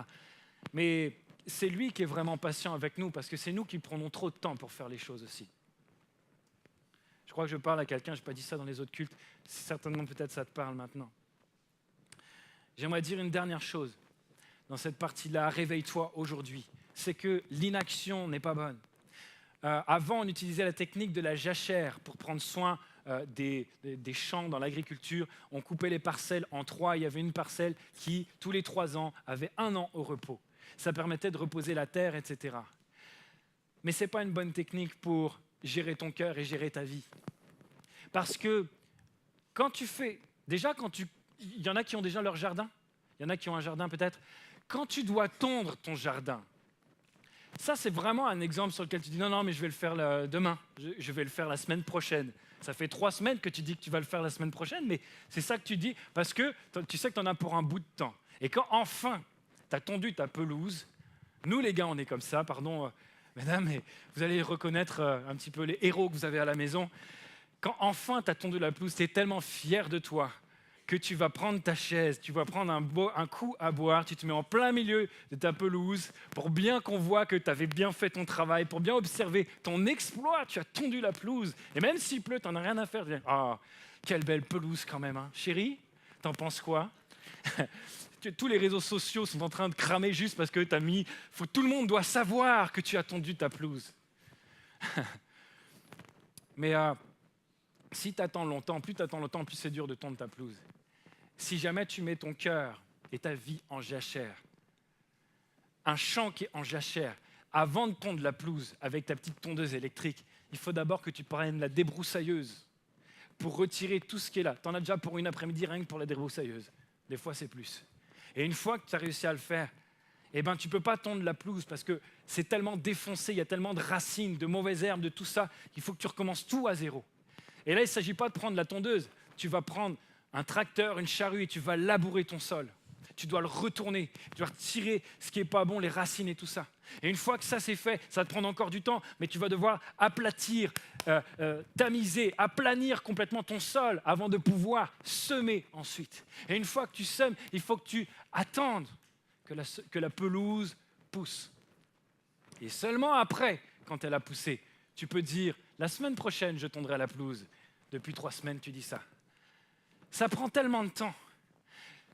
Mais c'est lui qui est vraiment patient avec nous parce que c'est nous qui prenons trop de temps pour faire les choses aussi. Je crois que je parle à quelqu'un, je n'ai pas dit ça dans les autres cultes, certainement peut-être ça te parle maintenant. J'aimerais dire une dernière chose dans cette partie-là, réveille-toi aujourd'hui, c'est que l'inaction n'est pas bonne. Avant, on utilisait la technique de la jachère pour prendre soin des champs dans l'agriculture. On coupait les parcelles en 3, il y avait une parcelle qui, tous les 3 ans, avait 1 an au repos. Ça permettait de reposer la terre, etc. Mais ce n'est pas une bonne technique pour gérer ton cœur et gérer ta vie. Parce que quand tu fais... Déjà, il y en a qui ont déjà leur jardin. Il y en a qui ont un jardin peut-être. Quand tu dois tondre ton jardin, ça c'est vraiment un exemple sur lequel tu dis non, mais je vais le faire demain. Je vais le faire la semaine prochaine. Ça fait 3 semaines que tu dis que tu vas le faire la semaine prochaine, mais c'est ça que tu dis parce que tu sais que tu en as pour un bout de temps. Et quand enfin tu as tondu ta pelouse, nous les gars, on est comme ça, pardon, mesdames, mais vous allez reconnaître un petit peu les héros que vous avez à la maison. Quand enfin tu as tondu la pelouse, tu es tellement fier de toi que tu vas prendre ta chaise, tu vas prendre un coup à boire, tu te mets en plein milieu de ta pelouse pour bien qu'on voit que tu avais bien fait ton travail, pour bien observer ton exploit, tu as tondu la pelouse. Et même s'il pleut, tu n'en as rien à faire. Tu dis, ah, quelle belle pelouse quand même. Hein. Chérie, t'en penses quoi? Tous les réseaux sociaux sont en train de cramer juste parce que tu as mis... Tout le monde doit savoir que tu as tondu ta pelouse. Mais si tu attends longtemps, plus c'est dur de tondre ta pelouse. Si jamais tu mets ton cœur et ta vie en jachère, un champ qui est en jachère, avant de tondre la pelouse avec ta petite tondeuse électrique, il faut d'abord que tu prennes la débroussailleuse pour retirer tout ce qui est là. Tu en as déjà pour une après-midi rien que pour la débroussailleuse. Des fois, c'est plus. Et une fois que tu as réussi à le faire, tu ne peux pas tondre la pelouse parce que c'est tellement défoncé, il y a tellement de racines, de mauvaises herbes, de tout ça, qu'il faut que tu recommences tout à zéro. Et là, il ne s'agit pas de prendre la tondeuse. Tu vas prendre un tracteur, une charrue et tu vas labourer ton sol. Tu dois le retourner, tu dois retirer ce qui n'est pas bon, les racines et tout ça. Et une fois que ça c'est fait, ça va te prendre encore du temps, mais tu vas devoir aplatir, tamiser, aplanir complètement ton sol avant de pouvoir semer ensuite. Et une fois que tu sèmes, il faut que tu attendes que la pelouse pousse. Et seulement après, quand elle a poussé, tu peux dire « la semaine prochaine, je tondrai la pelouse ». Depuis 3 semaines, tu dis ça. Ça prend tellement de temps.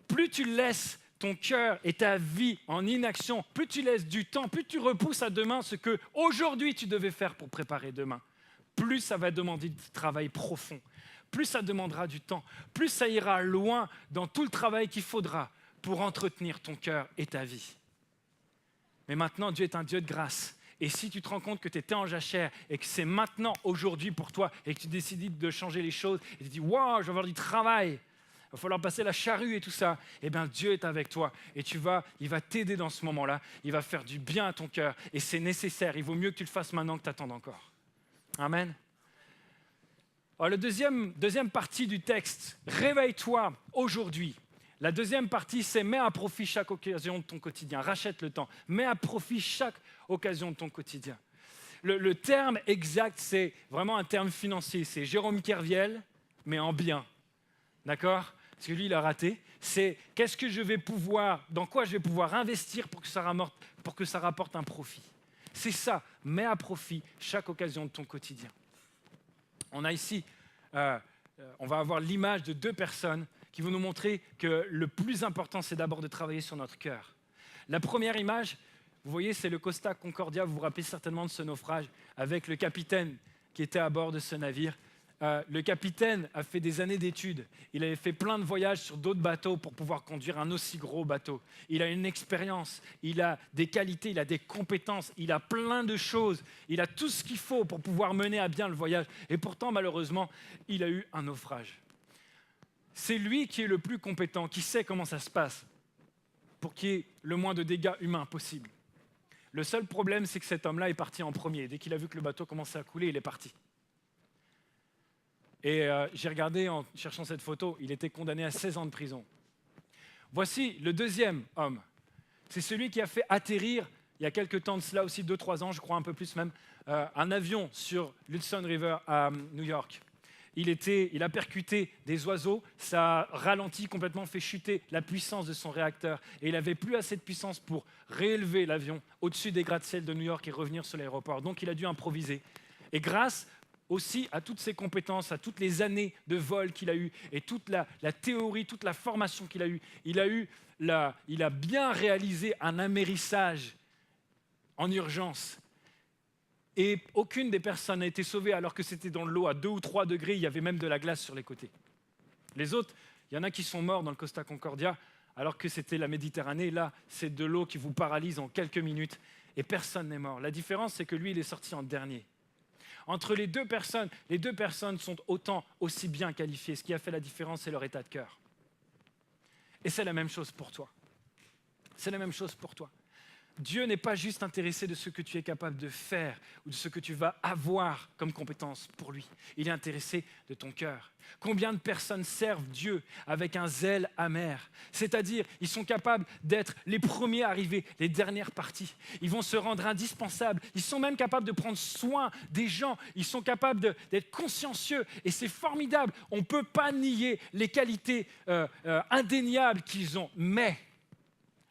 Plus tu laisses ton cœur et ta vie en inaction, plus tu laisses du temps, plus tu repousses à demain ce que aujourd'hui tu devais faire pour préparer demain, plus ça va demander du travail profond, plus ça demandera du temps, plus ça ira loin dans tout le travail qu'il faudra pour entretenir ton cœur et ta vie. Mais maintenant, Dieu est un Dieu de grâce. Et si tu te rends compte que tu étais en jachère et que c'est maintenant, aujourd'hui pour toi, et que tu décides de changer les choses, et tu dis « Waouh, je vais avoir du travail, il va falloir passer la charrue et tout ça », eh bien Dieu est avec toi et il va t'aider dans ce moment-là, il va faire du bien à ton cœur et c'est nécessaire, il vaut mieux que tu le fasses maintenant que tu attendes encore. Amen. Alors, la deuxième partie du texte, « Réveille-toi aujourd'hui ». La deuxième partie, c'est « Mets à profit chaque occasion de ton quotidien ». Rachète le temps. Mets à profit chaque occasion de ton quotidien. Le terme exact, c'est vraiment un terme financier. C'est Jérôme Kerviel, mais en bien. D'accord? Parce que lui, il a raté. C'est dans quoi je vais pouvoir investir pour que ça rapporte un profit. C'est ça. Mets à profit chaque occasion de ton quotidien. On a ici, on va avoir l'image de 2 personnes qui vont nous montrer que le plus important, c'est d'abord de travailler sur notre cœur. La première image, vous voyez, c'est le Costa Concordia. Vous vous rappelez certainement de ce naufrage avec le capitaine qui était à bord de ce navire. le capitaine a fait des années d'études. Il avait fait plein de voyages sur d'autres bateaux pour pouvoir conduire un aussi gros bateau. Il a une expérience, il a des qualités, il a des compétences, il a plein de choses. Il a tout ce qu'il faut pour pouvoir mener à bien le voyage. Et pourtant, malheureusement, il a eu un naufrage. C'est lui qui est le plus compétent, qui sait comment ça se passe pour qu'il y ait le moins de dégâts humains possible. Le seul problème, c'est que cet homme-là est parti en premier. Dès qu'il a vu que le bateau commençait à couler, il est parti. Et j'ai regardé en cherchant cette photo, il était condamné à 16 ans de prison. Voici le deuxième homme. C'est celui qui a fait atterrir, il y a quelques temps de cela aussi, 2-3 ans, je crois un peu plus même, un avion sur l'Hudson River à New York. Il a percuté des oiseaux, ça a ralenti complètement, fait chuter la puissance de son réacteur. Et il n'avait plus assez de puissance pour réélever l'avion au-dessus des gratte-ciel de New York et revenir sur l'aéroport. Donc il a dû improviser. Et grâce aussi à toutes ses compétences, à toutes les années de vol qu'il a eues et toute la théorie, toute la formation qu'il a eue, il a bien réalisé un amérissage en urgence. Et aucune des personnes n'a été sauvée alors que c'était dans l'eau à 2 ou 3 degrés, il y avait même de la glace sur les côtés. Les autres, il y en a qui sont morts dans le Costa Concordia alors que c'était la Méditerranée. Là, c'est de l'eau qui vous paralyse en quelques minutes et personne n'est mort. La différence, c'est que lui, il est sorti en dernier. Entre les deux personnes sont aussi bien qualifiées. Ce qui a fait la différence, c'est leur état de cœur. Et c'est la même chose pour toi. C'est la même chose pour toi. Dieu n'est pas juste intéressé de ce que tu es capable de faire ou de ce que tu vas avoir comme compétence pour lui. Il est intéressé de ton cœur. Combien de personnes servent Dieu avec un zèle amer? C'est-à-dire, ils sont capables d'être les premiers arrivés, les dernières parties. Ils vont se rendre indispensables. Ils sont même capables de prendre soin des gens. Ils sont capables d'être consciencieux. Et c'est formidable. On ne peut pas nier les qualités indéniables qu'ils ont. Mais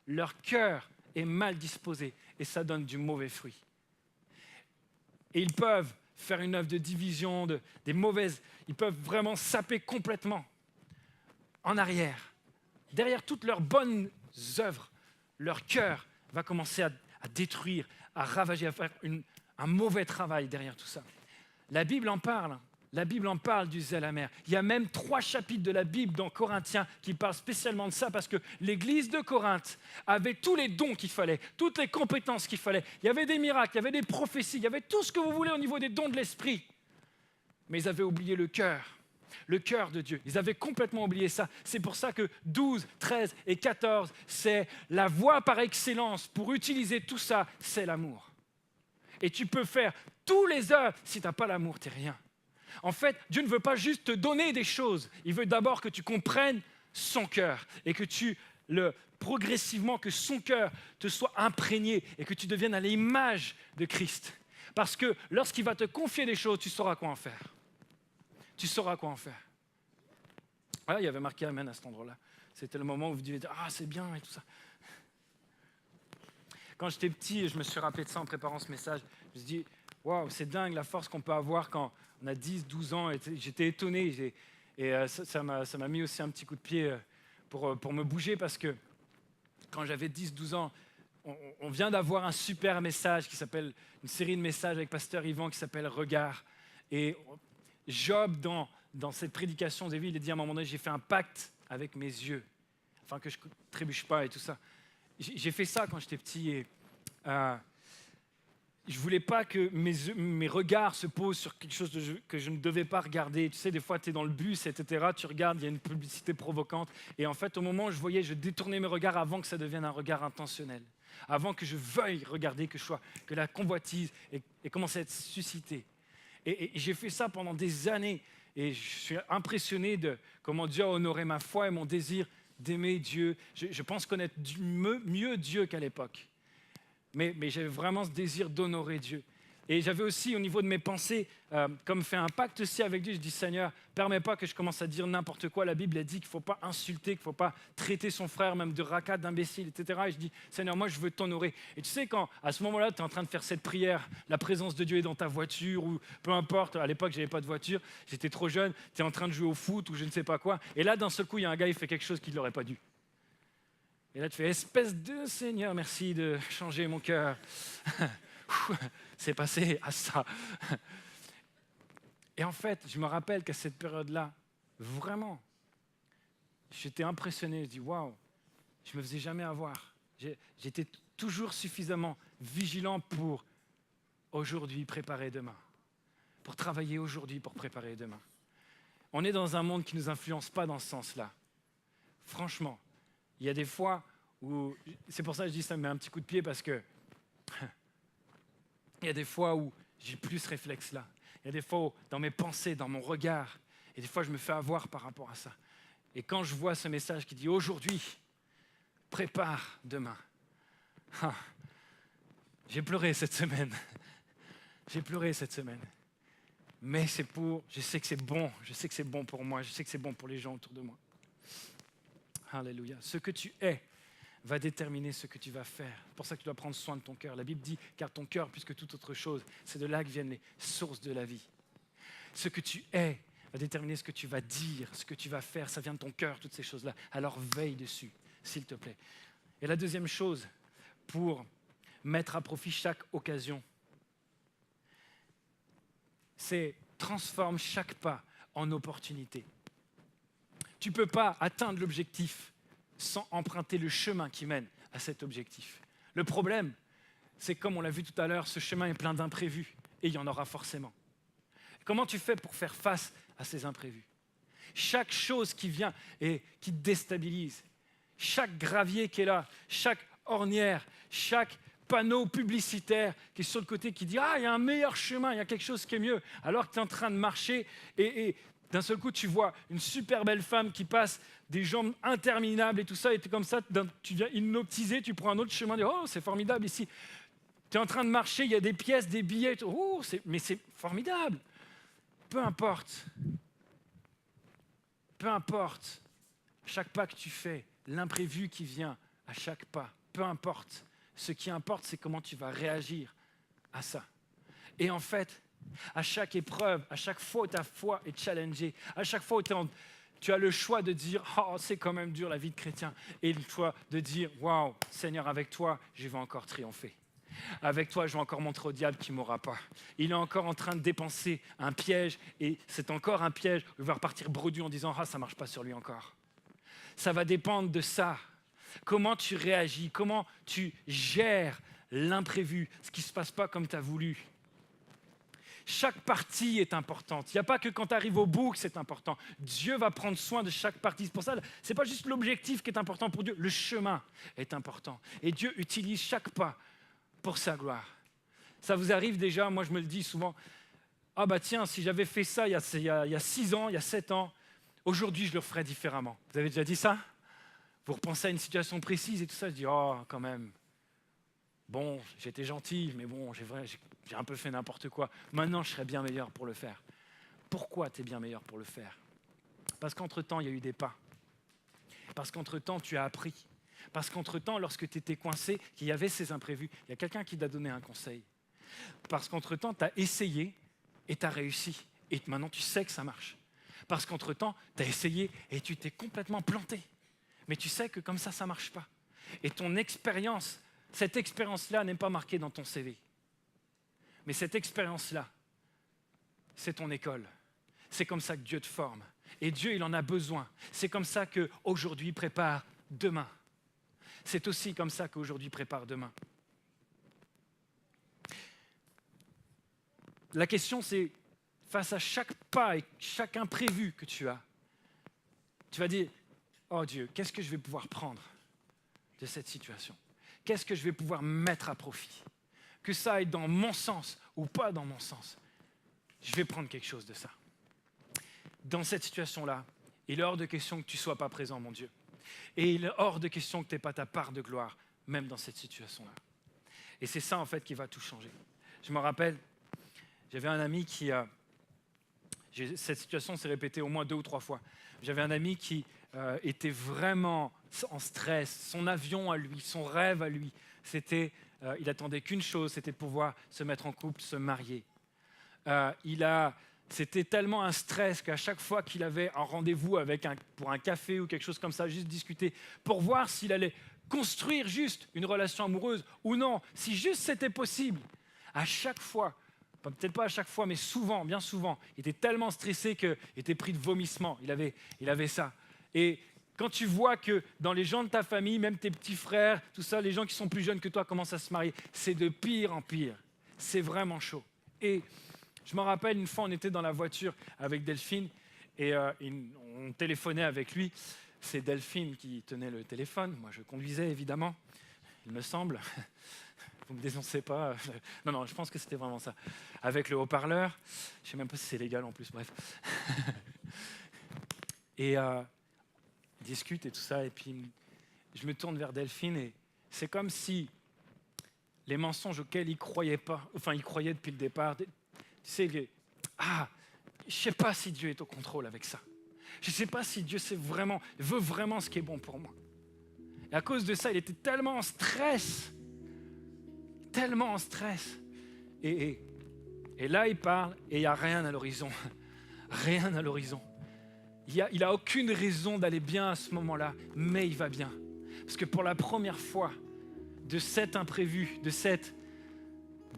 leur cœur est mal disposé et ça donne du mauvais fruit. Et ils peuvent faire une œuvre de division, des mauvaises, ils peuvent vraiment saper complètement en arrière. Derrière toutes leurs bonnes œuvres, leur cœur va commencer à détruire, à ravager, à faire un mauvais travail derrière tout ça. La Bible en parle. La Bible en parle du zèle amer. Il y a même 3 chapitres de la Bible dans Corinthiens qui parlent spécialement de ça parce que l'église de Corinthe avait tous les dons qu'il fallait, toutes les compétences qu'il fallait. Il y avait des miracles, il y avait des prophéties, il y avait tout ce que vous voulez au niveau des dons de l'esprit. Mais ils avaient oublié le cœur de Dieu. Ils avaient complètement oublié ça. C'est pour ça que 12, 13 et 14, c'est la voie par excellence pour utiliser tout ça, c'est l'amour. Et tu peux faire tous les œuvres, si tu n'as pas l'amour, tu n'es rien. En fait, Dieu ne veut pas juste te donner des choses. Il veut d'abord que tu comprennes son cœur et que progressivement, que son cœur te soit imprégné et que tu deviennes à l'image de Christ. Parce que lorsqu'il va te confier des choses, tu sauras quoi en faire. Tu sauras quoi en faire. Voilà, il y avait marqué Amen à cet endroit-là. C'était le moment où vous deviez dire « Ah, c'est bien » et tout ça. Quand j'étais petit, je me suis rappelé de ça en préparant ce message. Je me suis dit « Waouh, c'est dingue la force qu'on peut avoir quand on a 10, 12 ans. » J'étais étonné et ça m'a mis aussi un petit coup de pied pour me bouger parce que quand j'avais 10, 12 ans, on vient d'avoir un super message qui s'appelle, une série de messages avec Pasteur Yvan qui s'appelle « Regard ». Et Job, dans cette prédication, vous avez vu, il a dit à un moment donné, j'ai fait un pacte avec mes yeux, afin que je ne trébuche pas et tout ça. J'ai fait ça quand j'étais petit et je ne voulais pas que mes regards se posent sur quelque chose que je ne devais pas regarder. Tu sais, des fois, tu es dans le bus, etc., tu regardes, il y a une publicité provocante. Et en fait, au moment où je détournais mes regards avant que ça devienne un regard intentionnel, avant que je veuille regarder, que la convoitise ait commencé à être suscitée. Et j'ai fait ça pendant des années. Et je suis impressionné de comment Dieu a honoré ma foi et mon désir d'aimer Dieu. Je pense connaître mieux Dieu qu'à l'époque. Mais j'avais vraiment ce désir d'honorer Dieu. Et j'avais aussi, au niveau de mes pensées, comme fait un pacte aussi avec Dieu, je dis, Seigneur, permets pas que je commence à dire n'importe quoi. La Bible a dit qu'il ne faut pas insulter, qu'il ne faut pas traiter son frère même de racat, d'imbécile, etc. Et je dis, Seigneur, moi, je veux t'honorer. Et tu sais, quand à ce moment-là, tu es en train de faire cette prière, la présence de Dieu est dans ta voiture, ou peu importe, à l'époque, je n'avais pas de voiture, j'étais trop jeune, tu es en train de jouer au foot ou je ne sais pas quoi. Et là, d'un seul coup, il y a un gars, il fait quelque chose qu'il n'aurait pas dû. Et là, tu fais, espèce de Seigneur, merci de changer mon cœur. C'est passé à ça. Et en fait, je me rappelle qu'à cette période-là, vraiment, j'étais impressionné. Je dis, waouh, je ne me faisais jamais avoir. J'étais toujours suffisamment vigilant pour aujourd'hui préparer demain. Pour travailler aujourd'hui pour préparer demain. On est dans un monde qui ne nous influence pas dans ce sens-là. Franchement, il y a des fois où... C'est pour ça que je dis ça me met un petit coup de pied parce que... Il y a des fois où j'ai plus ce réflexe-là. Il y a des fois où, dans mes pensées, dans mon regard, et des fois je me fais avoir par rapport à ça. Et quand je vois ce message qui dit « Aujourd'hui, prépare demain », j'ai pleuré cette semaine. J'ai pleuré cette semaine. Mais c'est pour, je sais que c'est bon pour moi, je sais que c'est bon pour les gens autour de moi. Alléluia. Ce que tu es va déterminer ce que tu vas faire. C'est pour ça que tu dois prendre soin de ton cœur. La Bible dit, car ton cœur, plus que toute autre chose, c'est de là que viennent les sources de la vie. Ce que tu es va déterminer ce que tu vas dire, ce que tu vas faire. Ça vient de ton cœur, toutes ces choses-là. Alors veille dessus, s'il te plaît. Et la deuxième chose, pour mettre à profit chaque occasion, c'est transforme chaque pas en opportunité. Tu ne peux pas atteindre l'objectif sans emprunter le chemin qui mène à cet objectif. Le problème, c'est comme on l'a vu tout à l'heure, ce chemin est plein d'imprévus et il y en aura forcément. Comment tu fais pour faire face à ces imprévus? Chaque chose qui vient et qui te déstabilise, chaque gravier qui est là, chaque ornière, chaque panneau publicitaire qui est sur le côté qui dit « Ah, il y a un meilleur chemin, il y a quelque chose qui est mieux », alors que tu es en train de marcher et d'un seul coup, tu vois une super belle femme qui passe, des jambes interminables et tout ça, et tu es comme ça, tu viens hypnotiser, tu prends un autre chemin, tu dis « Oh, c'est formidable ici ». Tu es en train de marcher, il y a des pièces, des billets, oh, mais c'est formidable. Peu importe, chaque pas que tu fais, l'imprévu qui vient à chaque pas, peu importe. Ce qui importe, c'est comment tu vas réagir à ça. Et en fait, à chaque épreuve, à chaque fois où ta foi est challengée, à chaque fois où tu as le choix de dire « Oh, c'est quand même dur la vie de chrétien » et le choix de dire « Waouh, Seigneur, avec toi, je vais encore triompher. Avec toi, je vais encore montrer au diable qu'il ne m'aura pas. Il est encore en train de dépenser un piège et c'est encore un piège. Il va repartir bredouille en disant « Ah, ça ne marche pas sur lui encore. » Ça va dépendre de ça. Comment tu réagis, comment tu gères l'imprévu, ce qui ne se passe pas comme tu as voulu. Chaque partie est importante. Il n'y a pas que quand tu arrives au bout que c'est important. Dieu va prendre soin de chaque partie. C'est pour ça, ce n'est pas juste l'objectif qui est important pour Dieu, le chemin est important. Et Dieu utilise chaque pas pour sa gloire. Ça vous arrive déjà, moi je me le dis souvent, ah bah tiens, si j'avais fait ça il y a 6 ans, il y a 7 ans, aujourd'hui je le ferais différemment. Vous avez déjà dit ça? Vous repensez à une situation précise et tout ça, je dis, oh, quand même, bon, j'étais gentil, mais bon, j'ai un peu fait n'importe quoi. Maintenant, je serais bien meilleur pour le faire. Pourquoi tu es bien meilleur pour le faire? Parce qu'entre-temps, il y a eu des pas. Parce qu'entre-temps, tu as appris. Parce qu'entre-temps, lorsque tu étais coincé, qu'il y avait ces imprévus, il y a quelqu'un qui t'a donné un conseil. Parce qu'entre-temps, tu as essayé et tu as réussi. Et maintenant, tu sais que ça marche. Parce qu'entre-temps, tu as essayé et tu t'es complètement planté. Mais tu sais que comme ça ne marche pas. Et ton expérience, cette expérience-là n'est pas marquée dans ton CV. Mais cette expérience-là, c'est ton école. C'est comme ça que Dieu te forme. Et Dieu, il en a besoin. C'est comme ça qu'aujourd'hui prépare demain. C'est aussi comme ça qu'aujourd'hui prépare demain. La question, c'est, face à chaque pas et chaque imprévu que tu as, tu vas dire, oh Dieu, qu'est-ce que je vais pouvoir prendre de cette situation? Qu'est-ce que je vais pouvoir mettre à profit? Que ça aille dans mon sens ou pas dans mon sens, je vais prendre quelque chose de ça. Dans cette situation-là, il est hors de question que tu ne sois pas présent, mon Dieu. Et il est hors de question que tu n'aies pas ta part de gloire, même dans cette situation-là. Et c'est ça, en fait, qui va tout changer. Je me rappelle, j'avais un ami qui... cette situation s'est répétée au moins 2 ou 3 fois. J'avais un ami qui était vraiment en stress. Son avion à lui, son rêve à lui, il attendait qu'une chose, c'était de pouvoir se mettre en couple, se marier. C'était tellement un stress qu'à chaque fois qu'il avait un rendez-vous pour un café ou quelque chose comme ça, juste discuter, pour voir s'il allait construire juste une relation amoureuse ou non, si juste c'était possible, à chaque fois, peut-être pas à chaque fois, mais souvent, bien souvent, il était tellement stressé qu'il était pris de vomissement. Il avait ça. Et quand tu vois que dans les gens de ta famille, même tes petits frères, tout ça, les gens qui sont plus jeunes que toi commencent à se marier, c'est de pire en pire. C'est vraiment chaud. Et je me rappelle, une fois, on était dans la voiture avec Delphine et on téléphonait avec lui. C'est Delphine qui tenait le téléphone. Moi, je conduisais, évidemment, il me semble. Vous ne me dénoncez pas. Non, je pense que c'était vraiment ça. Avec le haut-parleur. Je ne sais même pas si c'est légal en plus, bref. Et il discute et tout ça. Et puis, je me tourne vers Delphine et c'est comme si les mensonges auxquels il ne croyait pas, enfin, il croyait depuis le départ. Tu sais, je ne sais pas si Dieu est au contrôle avec ça. Je ne sais pas si Dieu veut vraiment ce qui est bon pour moi. Et à cause de ça, il était tellement en stress. Et là, il parle et il n'y a rien à l'horizon. Rien à l'horizon. Il n'a aucune raison d'aller bien à ce moment-là, mais il va bien. Parce que pour la première fois de cet imprévu, de cette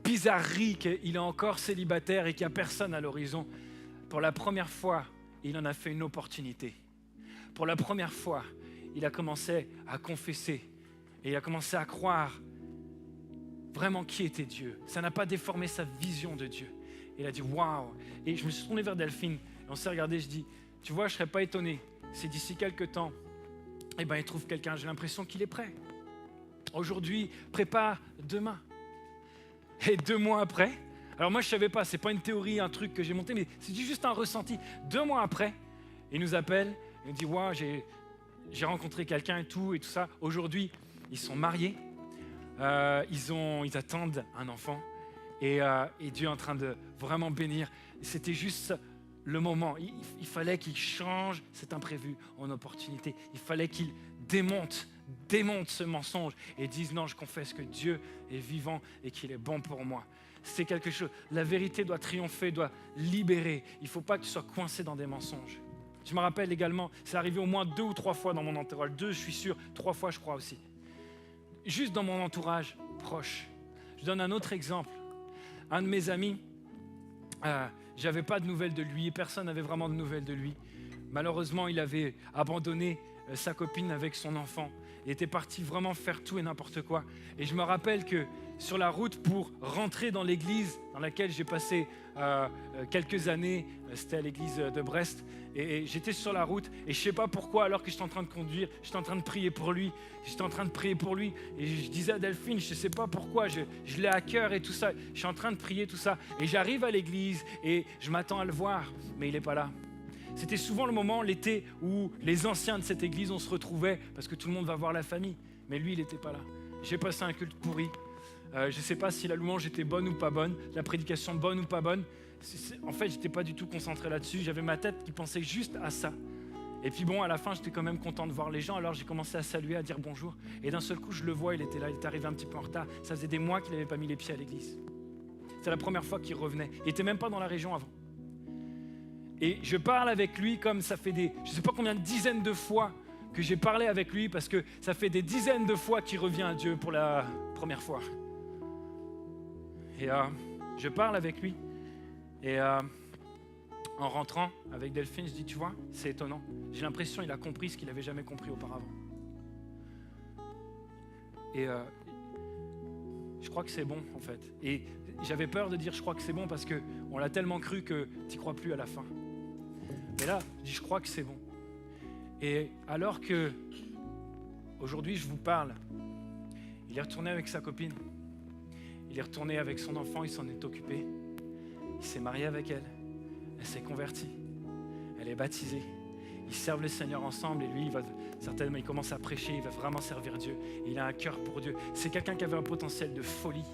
bizarrerie qu'il est encore célibataire et qu'il n'y a personne à l'horizon, pour la première fois, il en a fait une opportunité. Pour la première fois, il a commencé à confesser et il a commencé à croire vraiment qui était Dieu. Ça n'a pas déformé sa vision de Dieu. Il a dit « Waouh !» Et je me suis tourné vers Delphine et on s'est regardé, je dis « Tu vois, je ne serais pas étonné si d'ici quelques temps, il trouve quelqu'un, j'ai l'impression qu'il est prêt. Aujourd'hui, prépare demain. » Et 2 mois après, alors moi je ne savais pas, ce n'est pas une théorie, un truc que j'ai monté, mais c'est juste un ressenti. 2 mois après, il nous appelle, il nous dit « Waouh, j'ai rencontré quelqu'un et tout ça. » Aujourd'hui, ils sont mariés, ils attendent un enfant et Dieu est en train de vraiment bénir. C'était juste le moment. Il fallait qu'il change cet imprévu en opportunité. Il fallait qu'il démonte ce mensonge et dise non, je confesse que Dieu est vivant et qu'il est bon pour moi. C'est quelque chose. La vérité doit triompher, doit libérer. Il ne faut pas que tu sois coincé dans des mensonges. Je me rappelle également, c'est arrivé au moins 2 ou 3 fois dans mon entourage. 2, je suis sûr, 3 fois, je crois aussi. Juste dans mon entourage proche. Je donne un autre exemple. Un de mes amis, j'avais pas de nouvelles de lui, personne n'avait vraiment de nouvelles de lui. Malheureusement, il avait abandonné sa copine avec son enfant. Il était parti vraiment faire tout et n'importe quoi. Et je me rappelle que sur la route pour rentrer dans l'église dans laquelle j'ai passé quelques années, c'était à l'église de Brest, et j'étais sur la route et je ne sais pas pourquoi, alors que j'étais en train de conduire, j'étais en train de prier pour lui, et je disais à Delphine, je ne sais pas pourquoi, je l'ai à cœur et tout ça, je suis en train de prier tout ça, et j'arrive à l'église et je m'attends à le voir, mais il n'est pas là. C'était souvent le moment, l'été, où les anciens de cette église, on se retrouvait parce que tout le monde va voir la famille. Mais lui, il n'était pas là. J'ai passé un culte pourri. Je ne sais pas si la louange était bonne ou pas bonne, la prédication bonne ou pas bonne. En fait, je n'étais pas du tout concentré là-dessus. J'avais ma tête qui pensait juste à ça. Et puis bon, à la fin, j'étais quand même content de voir les gens. Alors j'ai commencé à saluer, à dire bonjour. Et d'un seul coup, je le vois, il était là, il est arrivé un petit peu en retard. Ça faisait des mois qu'il n'avait pas mis les pieds à l'église. C'est la première fois qu'il revenait. Il n'était même pas dans la région avant. Et je parle avec lui comme ça fait je ne sais pas combien de dizaines de fois que j'ai parlé avec lui, parce que ça fait des dizaines de fois qu'il revient à Dieu pour la première fois. Et je parle avec lui. Et en rentrant avec Delphine, je dis, tu vois, c'est étonnant. J'ai l'impression qu'il a compris ce qu'il n'avait jamais compris auparavant. Et je crois que c'est bon, en fait. Et j'avais peur de dire je crois que c'est bon parce qu'on l'a tellement cru que tu n'y crois plus à la fin. Mais là, je dis je crois que c'est bon. Et alors que aujourd'hui je vous parle, il est retourné avec sa copine, il est retourné avec son enfant, il s'en est occupé, il s'est marié avec elle, elle s'est convertie, elle est baptisée, ils servent le Seigneur ensemble et lui, il commence à prêcher, il va vraiment servir Dieu, il a un cœur pour Dieu. C'est quelqu'un qui avait un potentiel de folie.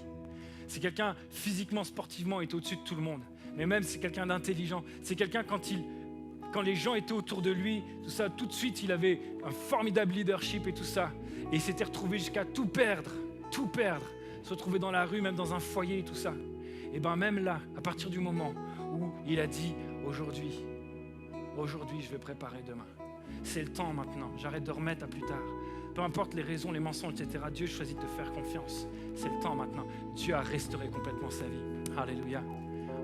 C'est quelqu'un, physiquement, sportivement, était au-dessus de tout le monde. Mais même, c'est quelqu'un d'intelligent. C'est quelqu'un, quand les gens étaient autour de lui, tout ça, tout de suite, il avait un formidable leadership et tout ça. Et il s'était retrouvé jusqu'à tout perdre, se retrouver dans la rue, même dans un foyer et tout ça. Et bien même là, à partir du moment où il a dit, aujourd'hui, je vais préparer demain. C'est le temps maintenant, j'arrête de remettre à plus tard. Peu importe les raisons, les mensonges, etc. Dieu choisit de te faire confiance. C'est le temps maintenant. Dieu a restauré complètement sa vie. Alléluia.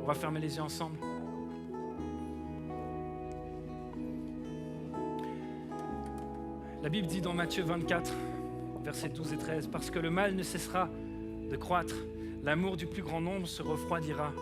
va fermer les yeux ensemble. La Bible dit dans Matthieu 24, versets 12 et 13, « Parce que le mal ne cessera de croître, l'amour du plus grand nombre se refroidira,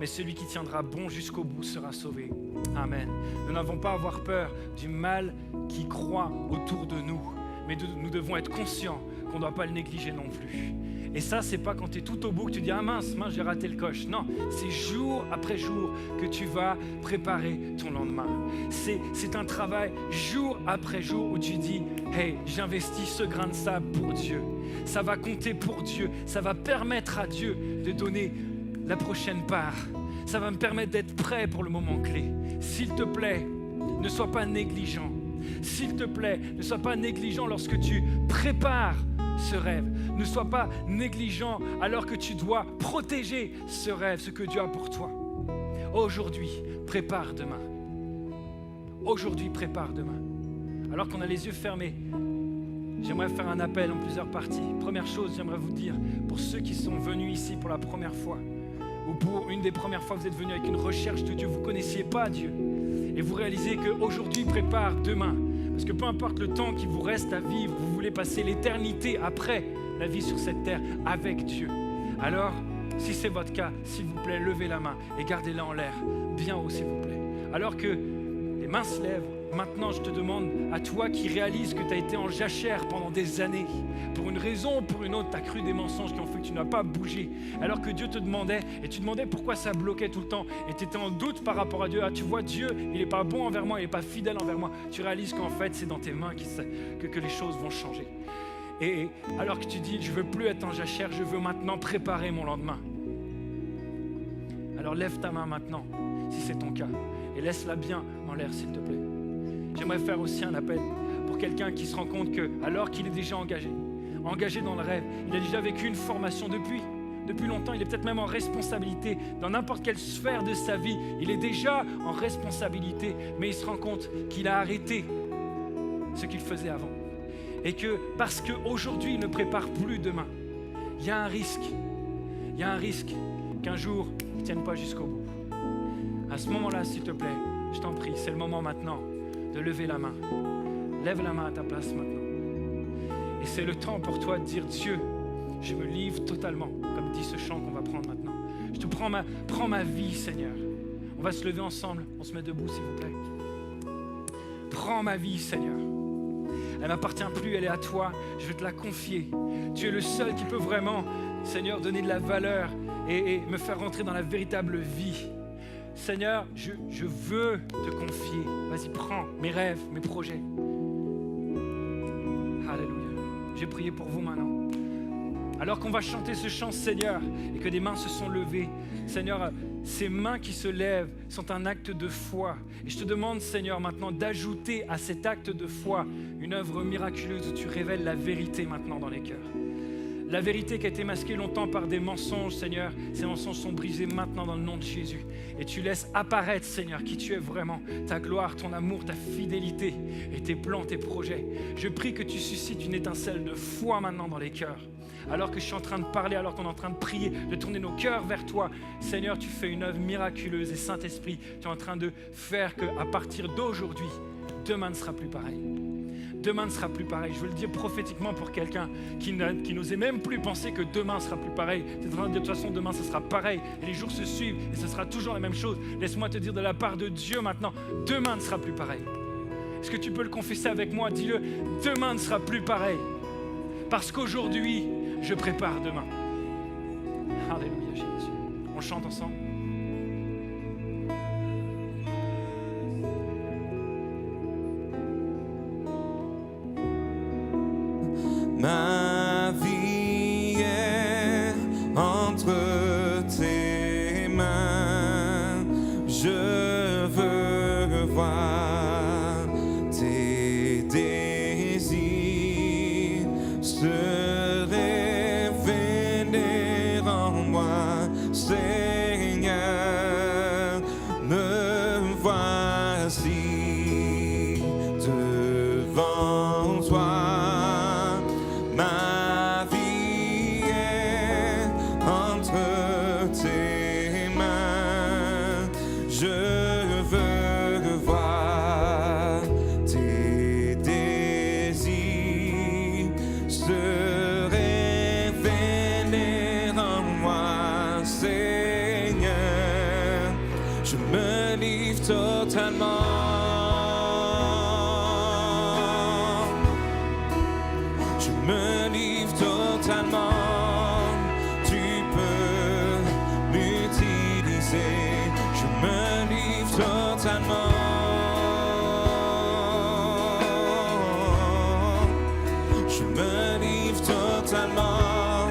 mais celui qui tiendra bon jusqu'au bout sera sauvé. » Amen. Nous n'avons pas à avoir peur du mal qui croît autour de nous, mais nous devons être conscients qu'on ne doit pas le négliger non plus. Et ça, c'est pas quand tu es tout au bout que tu dis « Ah mince, j'ai raté le coche ». Non, c'est jour après jour que tu vas préparer ton lendemain. C'est un travail jour après jour où tu dis « Hey, j'investis ce grain de sable pour Dieu. Ça va compter pour Dieu. Ça va permettre à Dieu de donner la prochaine part. Ça va me permettre d'être prêt pour le moment clé. S'il te plaît, ne sois pas négligent. S'il te plaît, ne sois pas négligent lorsque tu prépares ce rêve. Ne sois pas négligent alors que tu dois protéger ce rêve, ce que Dieu a pour toi. Aujourd'hui, prépare demain. Aujourd'hui, prépare demain. Alors qu'on a les yeux fermés, j'aimerais faire un appel en plusieurs parties. Première chose, j'aimerais vous dire, pour ceux qui sont venus ici pour la première fois, ou pour une des premières fois, vous êtes venus avec une recherche de Dieu, vous ne connaissiez pas Dieu, et vous réalisez qu'aujourd'hui prépare demain. Parce que peu importe le temps qui vous reste à vivre, vous voulez passer l'éternité après la vie sur cette terre avec Dieu. Alors, si c'est votre cas, s'il vous plaît, levez la main et gardez-la en l'air, bien haut s'il vous plaît. Alors que les mains se lèvent, maintenant je te demande à toi qui réalises que tu as été en jachère pendant des années, pour une raison ou pour une autre, tu as cru des mensonges qui ont fait que tu n'as pas bougé, alors que Dieu te demandait, et tu demandais pourquoi ça bloquait tout le temps, et tu étais en doute par rapport à Dieu. Ah, tu vois, Dieu, il n'est pas bon envers moi, il n'est pas fidèle envers moi. Tu réalises qu'en fait, c'est dans tes mains que les choses vont changer. Et alors que tu dis, je ne veux plus être en jachère, je veux maintenant préparer mon lendemain. Alors lève ta main maintenant, si c'est ton cas, et laisse-la bien en l'air, s'il te plaît. J'aimerais faire aussi un appel pour quelqu'un qui se rend compte que, alors qu'il est déjà engagé dans le rêve, il a déjà vécu une formation depuis longtemps, il est peut-être même en responsabilité dans n'importe quelle sphère de sa vie, il est déjà en responsabilité, mais il se rend compte qu'il a arrêté ce qu'il faisait avant. Et que parce qu'aujourd'hui il ne prépare plus demain, il y a un risque qu'un jour il ne tienne pas jusqu'au bout. À ce moment-là, s'il te plaît, je t'en prie, c'est le moment maintenant de lever la main. Lève la main à ta place maintenant. Et c'est le temps pour toi de dire, Dieu, je me livre totalement, comme dit ce chant qu'on va prendre maintenant. Je te prends ma vie, Seigneur. On va se lever ensemble, on se met debout, s'il vous plaît. Prends ma vie, Seigneur. Elle ne m'appartient plus, elle est à toi. Je veux te la confier. Tu es le seul qui peut vraiment, Seigneur, donner de la valeur et me faire rentrer dans la véritable vie. Seigneur, je veux te confier. Vas-y, prends mes rêves, mes projets. Alléluia. J'ai prié pour vous maintenant. Alors qu'on va chanter ce chant, Seigneur, et que des mains se sont levées, Seigneur, ces mains qui se lèvent sont un acte de foi. Et je te demande, Seigneur, maintenant d'ajouter à cet acte de foi une œuvre miraculeuse où tu révèles la vérité maintenant dans les cœurs. La vérité qui a été masquée longtemps par des mensonges, Seigneur, ces mensonges sont brisés maintenant dans le nom de Jésus. Et tu laisses apparaître, Seigneur, qui tu es vraiment, ta gloire, ton amour, ta fidélité et tes plans, tes projets. Je prie que tu suscites une étincelle de foi maintenant dans les cœurs. Alors que je suis en train de parler, alors qu'on est en train de prier, de tourner nos cœurs vers toi, Seigneur, tu fais une œuvre miraculeuse et Saint-Esprit, tu es en train de faire qu'à partir d'aujourd'hui, demain ne sera plus pareil. Demain ne sera plus pareil. Je veux le dire prophétiquement pour quelqu'un qui n'osait même plus penser que demain sera plus pareil. C'est en train de dire de toute façon demain ce sera pareil et les jours se suivent et ce sera toujours la même chose. Laisse-moi te dire de la part de Dieu maintenant, demain ne sera plus pareil. Est-ce que tu peux le confesser avec moi? Dis-le, demain ne sera plus pareil. Parce qu'aujourd'hui, je prépare demain. Alléluia Jésus. On chante ensemble. Ma vie est entre tes mains, je veux voir tes désirs se révéler en moi, Seigneur, me voici devant toi. Ma vie est entre tes mains, totalement. Tu peux m'utiliser. Je me livre totalement. Je me livre totalement.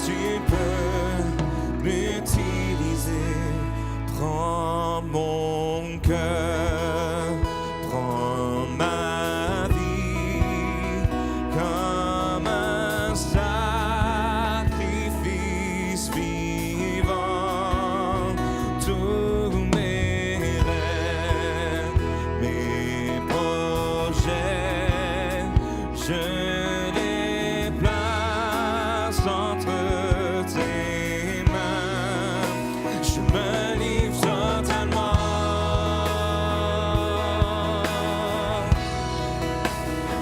Tu peux m'utiliser. Prends mon cœur, prends ma vie comme un sacrifice vivant. Tous mes rêves, mes projets, je les place entre tes mains. Je me livre totalement.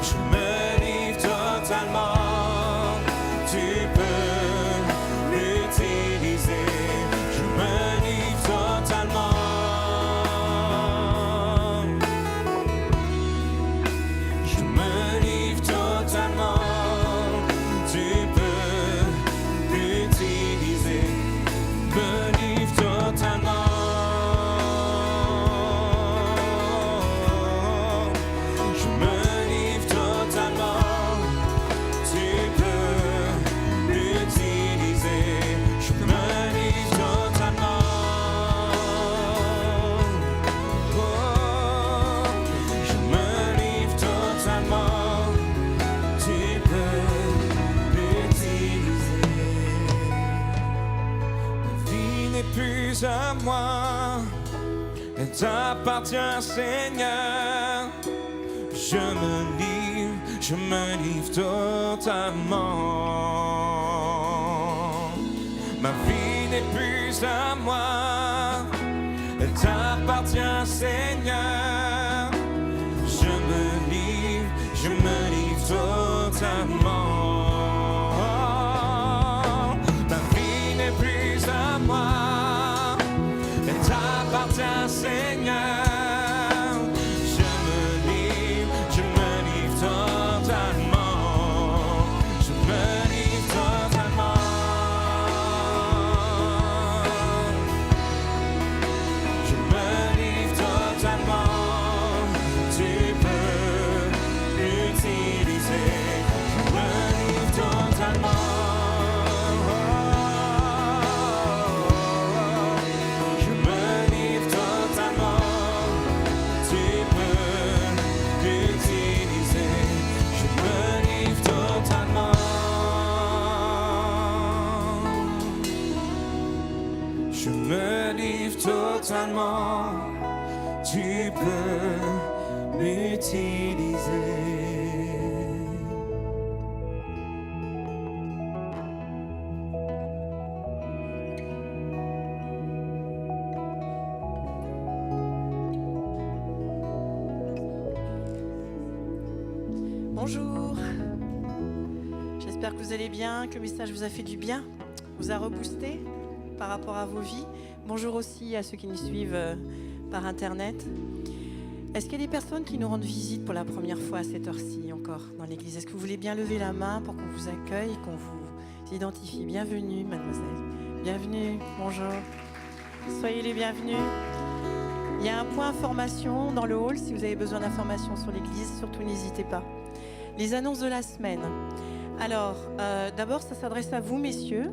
Je me livre totalement. Tu peux m'utiliser. Je me livre totalement. Je me livre totalement. Tu peux m'utiliser. Me livre totalement. Je me livre totalement. Tu peux m'utiliser. Je me livre totalement. Oh, je me livre totalement. Tu peux m'utiliser. Ma vie n'est plus à moi, elle t'appartient, Seigneur. Je me livre totalement. Ma vie n'est plus à moi, elle t'appartient, Seigneur. Je me livre totalement. Ma vie n'est plus à moi, elle t'appartient, Seigneur. Je me livre totalement. Je me livre totalement. Je me livre totalement. Tu peux l'utiliser. Je me livre totalement. Je me livre totalement. Tu peux l'utiliser. Je me livre totalement. Je me livre totalement. Tu peux m'utiliser. Bonjour, j'espère que vous allez bien, que le message vous a fait du bien, vous a reboosté par rapport à vos vies. Bonjour aussi à ceux qui nous suivent par internet. Est-ce qu'il y a des personnes qui nous rendent visite pour la première fois à cette heure-ci encore dans l'église? Est-ce que vous voulez bien lever la main pour qu'on vous accueille, qu'on vous identifie? Bienvenue mademoiselle, bienvenue, bonjour, soyez les bienvenus. Il y a un point information dans le hall, si vous avez besoin d'informations sur l'église, surtout n'hésitez pas. Les annonces de la semaine. Alors, d'abord, ça s'adresse à vous, messieurs.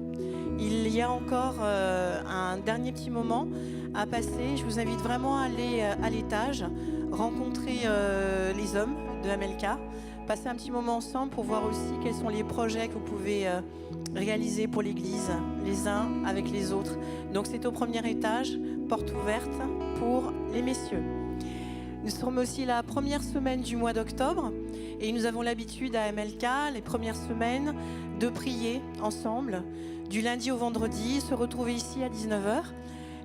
Il y a encore un dernier petit moment à passer. Je vous invite vraiment à aller à l'étage, rencontrer les hommes de MLK, passer un petit moment ensemble pour voir aussi quels sont les projets que vous pouvez réaliser pour l'Église, les uns avec les autres. Donc, c'est au premier étage, porte ouverte pour les messieurs. Nous sommes aussi la première semaine du mois d'octobre et nous avons l'habitude à MLK, les premières semaines, de prier ensemble du lundi au vendredi, se retrouver ici à 19h.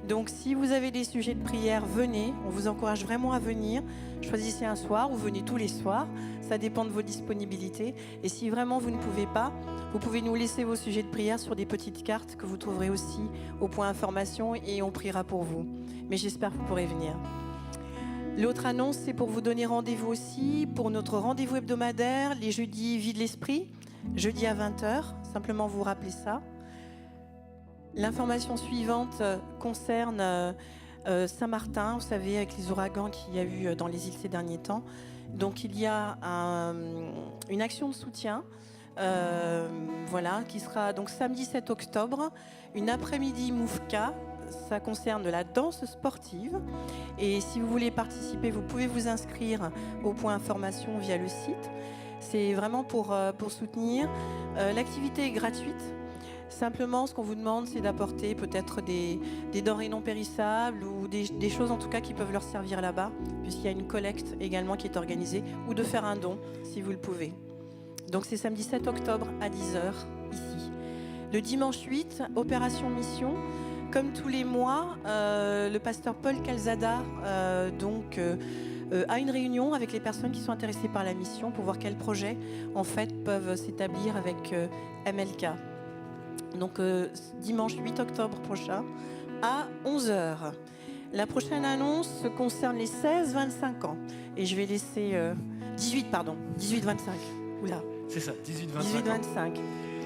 Donc si vous avez des sujets de prière, venez, on vous encourage vraiment à venir. Choisissez un soir ou venez tous les soirs, ça dépend de vos disponibilités. Et si vraiment vous ne pouvez pas, vous pouvez nous laisser vos sujets de prière sur des petites cartes que vous trouverez aussi au point information et on priera pour vous. Mais j'espère que vous pourrez venir. L'autre annonce, c'est pour vous donner rendez-vous aussi pour notre rendez-vous hebdomadaire, les jeudis Vie de l'Esprit, jeudi à 20h. Simplement vous rappeler ça. L'information suivante concerne Saint-Martin, vous savez, avec les ouragans qu'il y a eu dans les îles ces derniers temps. Donc il y a une action de soutien qui sera donc samedi 7 octobre, une après-midi Moufka. Ça concerne la danse sportive. Et si vous voulez participer, vous pouvez vous inscrire au point information via le site. C'est vraiment pour soutenir. L'activité est gratuite. Simplement, ce qu'on vous demande, c'est d'apporter peut-être des denrées non périssables ou des choses en tout cas qui peuvent leur servir là-bas, puisqu'il y a une collecte également qui est organisée, ou de faire un don si vous le pouvez. Donc c'est samedi 7 octobre à 10h ici. Le dimanche 8, opération mission. Comme tous les mois, le pasteur Paul Calzada a une réunion avec les personnes qui sont intéressées par la mission pour voir quels projets en fait peuvent s'établir avec MLK. Donc dimanche 8 octobre prochain à 11h. La prochaine annonce concerne les 16-25 ans. Et je vais laisser 18-25. Oula. C'est ça, 18-25.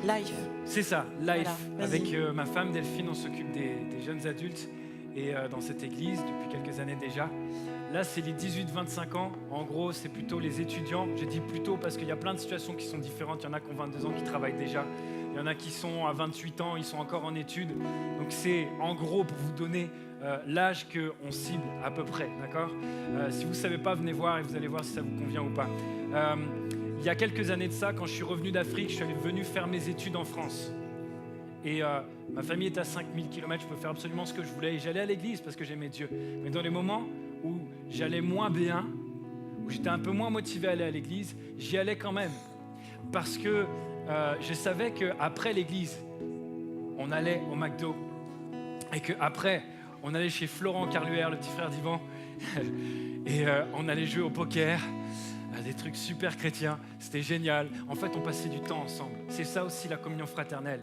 Life. C'est ça, Life. Voilà, avec ma femme Delphine, on s'occupe des jeunes adultes et dans cette église depuis quelques années déjà. Là, c'est les 18-25 ans. En gros, c'est plutôt les étudiants. Je dis plutôt parce qu'il y a plein de situations qui sont différentes. Il y en a qui ont 22 ans qui travaillent déjà. Il y en a qui sont à 28 ans, ils sont encore en études. Donc c'est en gros pour vous donner l'âge qu'on cible à peu près, d'accord ? Si vous ne savez pas, venez voir et vous allez voir si ça vous convient ou pas. Il y a quelques années de ça, quand je suis revenu d'Afrique, je suis venu faire mes études en France. Et ma famille est à 5000 km, je peux faire absolument ce que je voulais. Et j'allais à l'église parce que j'aimais Dieu. Mais dans les moments où j'allais moins bien, où j'étais un peu moins motivé à aller à l'église, j'y allais quand même. Parce que je savais qu'après l'église, on allait au McDo. Et qu'après, on allait chez Florent Carluère, le petit frère d'Yvan. Et on allait jouer au poker. Des trucs super chrétiens, c'était génial. En fait, on passait du temps ensemble. C'est ça aussi la communion fraternelle.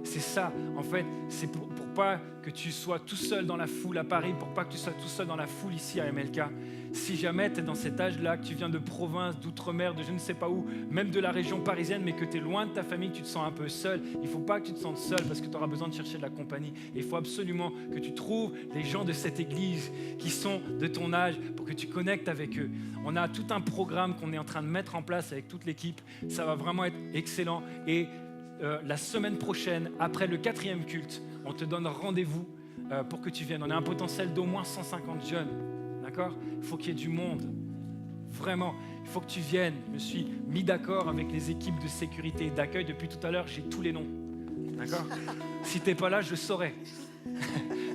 C'est ça, en fait, c'est pour pas que tu sois tout seul dans la foule à Paris, pour pas que tu sois tout seul dans la foule ici à MLK. Si jamais tu es dans cet âge-là, que tu viens de province, d'outre-mer, de je ne sais pas où, même de la région parisienne, mais que tu es loin de ta famille, que tu te sens un peu seul, il ne faut pas que tu te sentes seul parce que tu auras besoin de chercher de la compagnie. Et il faut absolument que tu trouves les gens de cette église qui sont de ton âge pour que tu connectes avec eux. On a tout un programme qu'on est en train de mettre en place avec toute l'équipe. Ça va vraiment être excellent. Et la semaine prochaine, après le 4e culte, on te donne rendez-vous pour que tu viennes. On a un potentiel d'au moins 150 jeunes, d'accord ? Il faut qu'il y ait du monde, vraiment. Il faut que tu viennes. Je me suis mis d'accord avec les équipes de sécurité et d'accueil. Depuis tout à l'heure, j'ai tous les noms, d'accord ? Si tu n'es pas là, je saurai.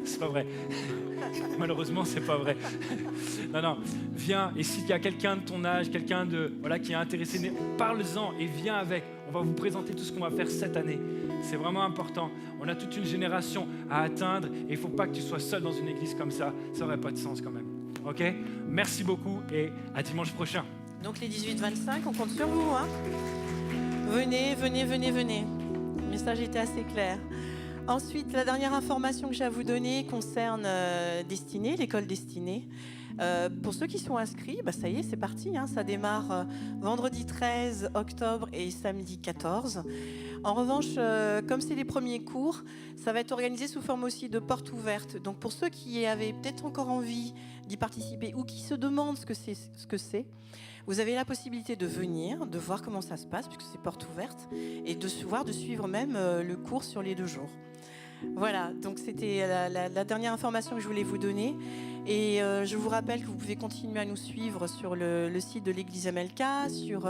C'est pas vrai. Malheureusement, c'est pas vrai. Non, viens. Et s'il y a quelqu'un de ton âge, quelqu'un qui est intéressé, parle-en et viens avec. On va vous présenter tout ce qu'on va faire cette année. C'est vraiment important. On a toute une génération à atteindre et il ne faut pas que tu sois seul dans une église comme ça. Ça n'aurait pas de sens quand même. Ok ? Merci beaucoup et à dimanche prochain. Donc les 18-25, on compte sur vous. Hein ? Venez. Le message était assez clair. Ensuite, la dernière information que j'ai à vous donner concerne Destinée, l'école Destinée. Pour ceux qui sont inscrits, ça y est, c'est parti. Hein, ça démarre vendredi 13 octobre et samedi 14. En revanche, comme c'est les premiers cours, ça va être organisé sous forme aussi de porte ouverte. Donc pour ceux qui avaient peut-être encore envie d'y participer ou qui se demandent ce que c'est, vous avez la possibilité de venir, de voir comment ça se passe, puisque c'est porte ouverte, et de suivre même le cours sur les 2 jours. Voilà, donc c'était la dernière information que je voulais vous donner. Et je vous rappelle que vous pouvez continuer à nous suivre sur le site de l'église MLK, sur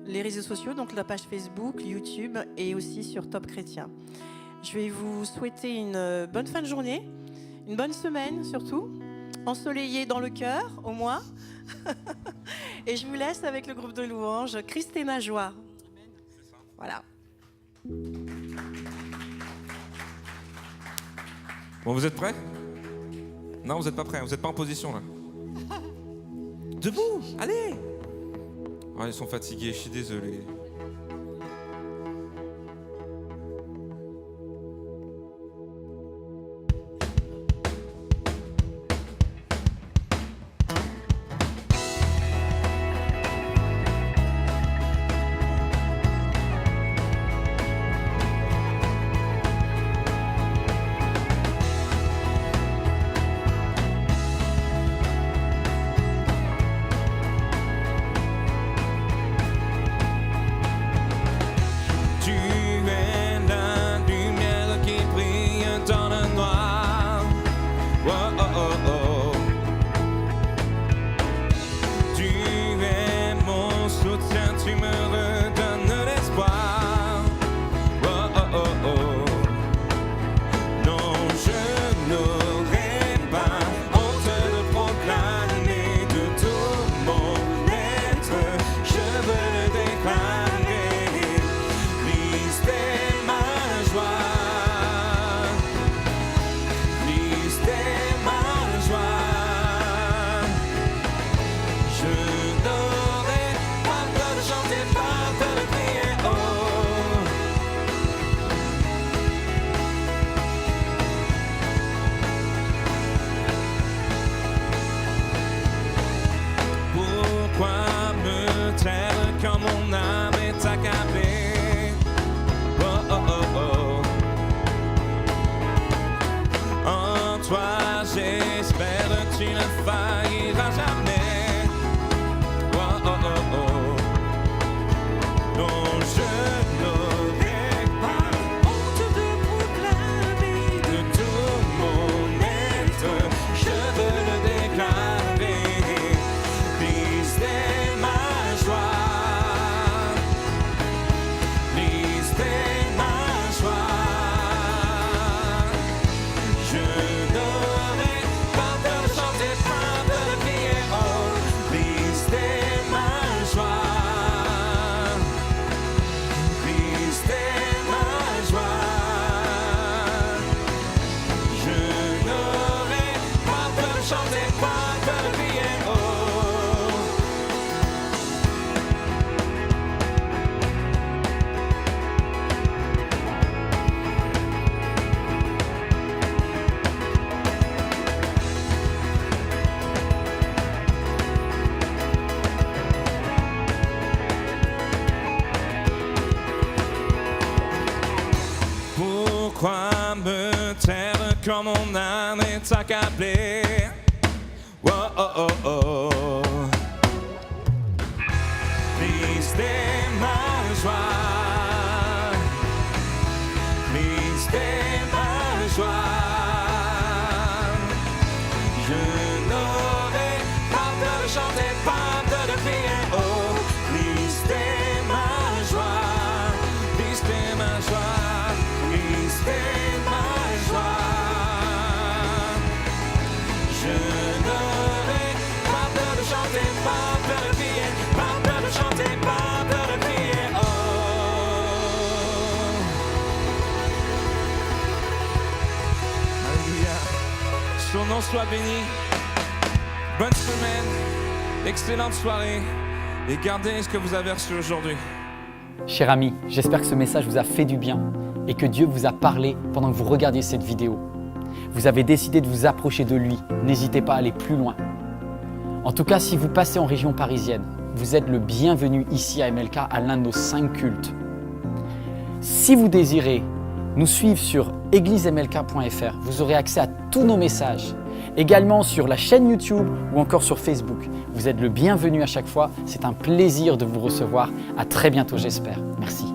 les réseaux sociaux, donc la page Facebook, YouTube et aussi sur Top Chrétien. Je vais vous souhaiter une bonne fin de journée, une bonne semaine surtout, ensoleillée dans le cœur au moins. Et je vous laisse avec le groupe de louanges Christ est ma joie. Voilà. Bon, vous êtes prêts ? Non, vous n'êtes pas prêts, vous n'êtes pas en position là. Debout, allez ! Oh, ils sont fatigués, je suis désolé. tiens, tu me redonnes l'espoir. Oh, oh, oh, oh. Non, je n'aurai pas honte de proclamer de tout mon être. Je veux le déclarer. Christ est ma joie. Christ est ma joie. Je n'aurai pas peur de chanter, pas peur de crier, oh. Pourquoi me taire quand mon âme est accablée? Oh, oh, oh, oh. En toi j'espère, tu ne failliras jamais. Oh, oh, oh, oh. Non, je n'aurai pas honte de proclamer de tout mon être. Je veux le déclarer. Christ est ma joie. Christ est ma joie. Je n'aurai pas peur de chanter, pas peur de crier, oh. Christ est ma joie. Christ est ma joie. Je n'aurai pas peur de chanter, pas peur de crier, oh. Pourquoi me taire quand mon âme est accablée? Oh, oh, oh, oh. Christ est ma joie. Christ est ma joie. Je n'aurai pas peur de chanter, pas peur de crier, oh. Christ est ma joie. Christ est ma joie. Christ est ma joie. Je n'aurai pas peur de chanter, pas peur de crier, pas peur de chanter, pas peur de crier, oh. Alléluia. Son nom soit béni. Bonne semaine, excellente soirée et gardez ce que vous avez reçu aujourd'hui. Cher ami, j'espère que ce message vous a fait du bien et que Dieu vous a parlé pendant que vous regardiez cette vidéo. Vous avez décidé de vous approcher de lui, n'hésitez pas à aller plus loin. En tout cas, si vous passez en région parisienne, vous êtes le bienvenu ici à MLK à l'un de nos 5 cultes. Si vous désirez nous suivre sur églisemlk.fr, vous aurez accès à tous nos messages, également sur la chaîne YouTube ou encore sur Facebook. Vous êtes le bienvenu à chaque fois, c'est un plaisir de vous recevoir. À très bientôt j'espère. Merci.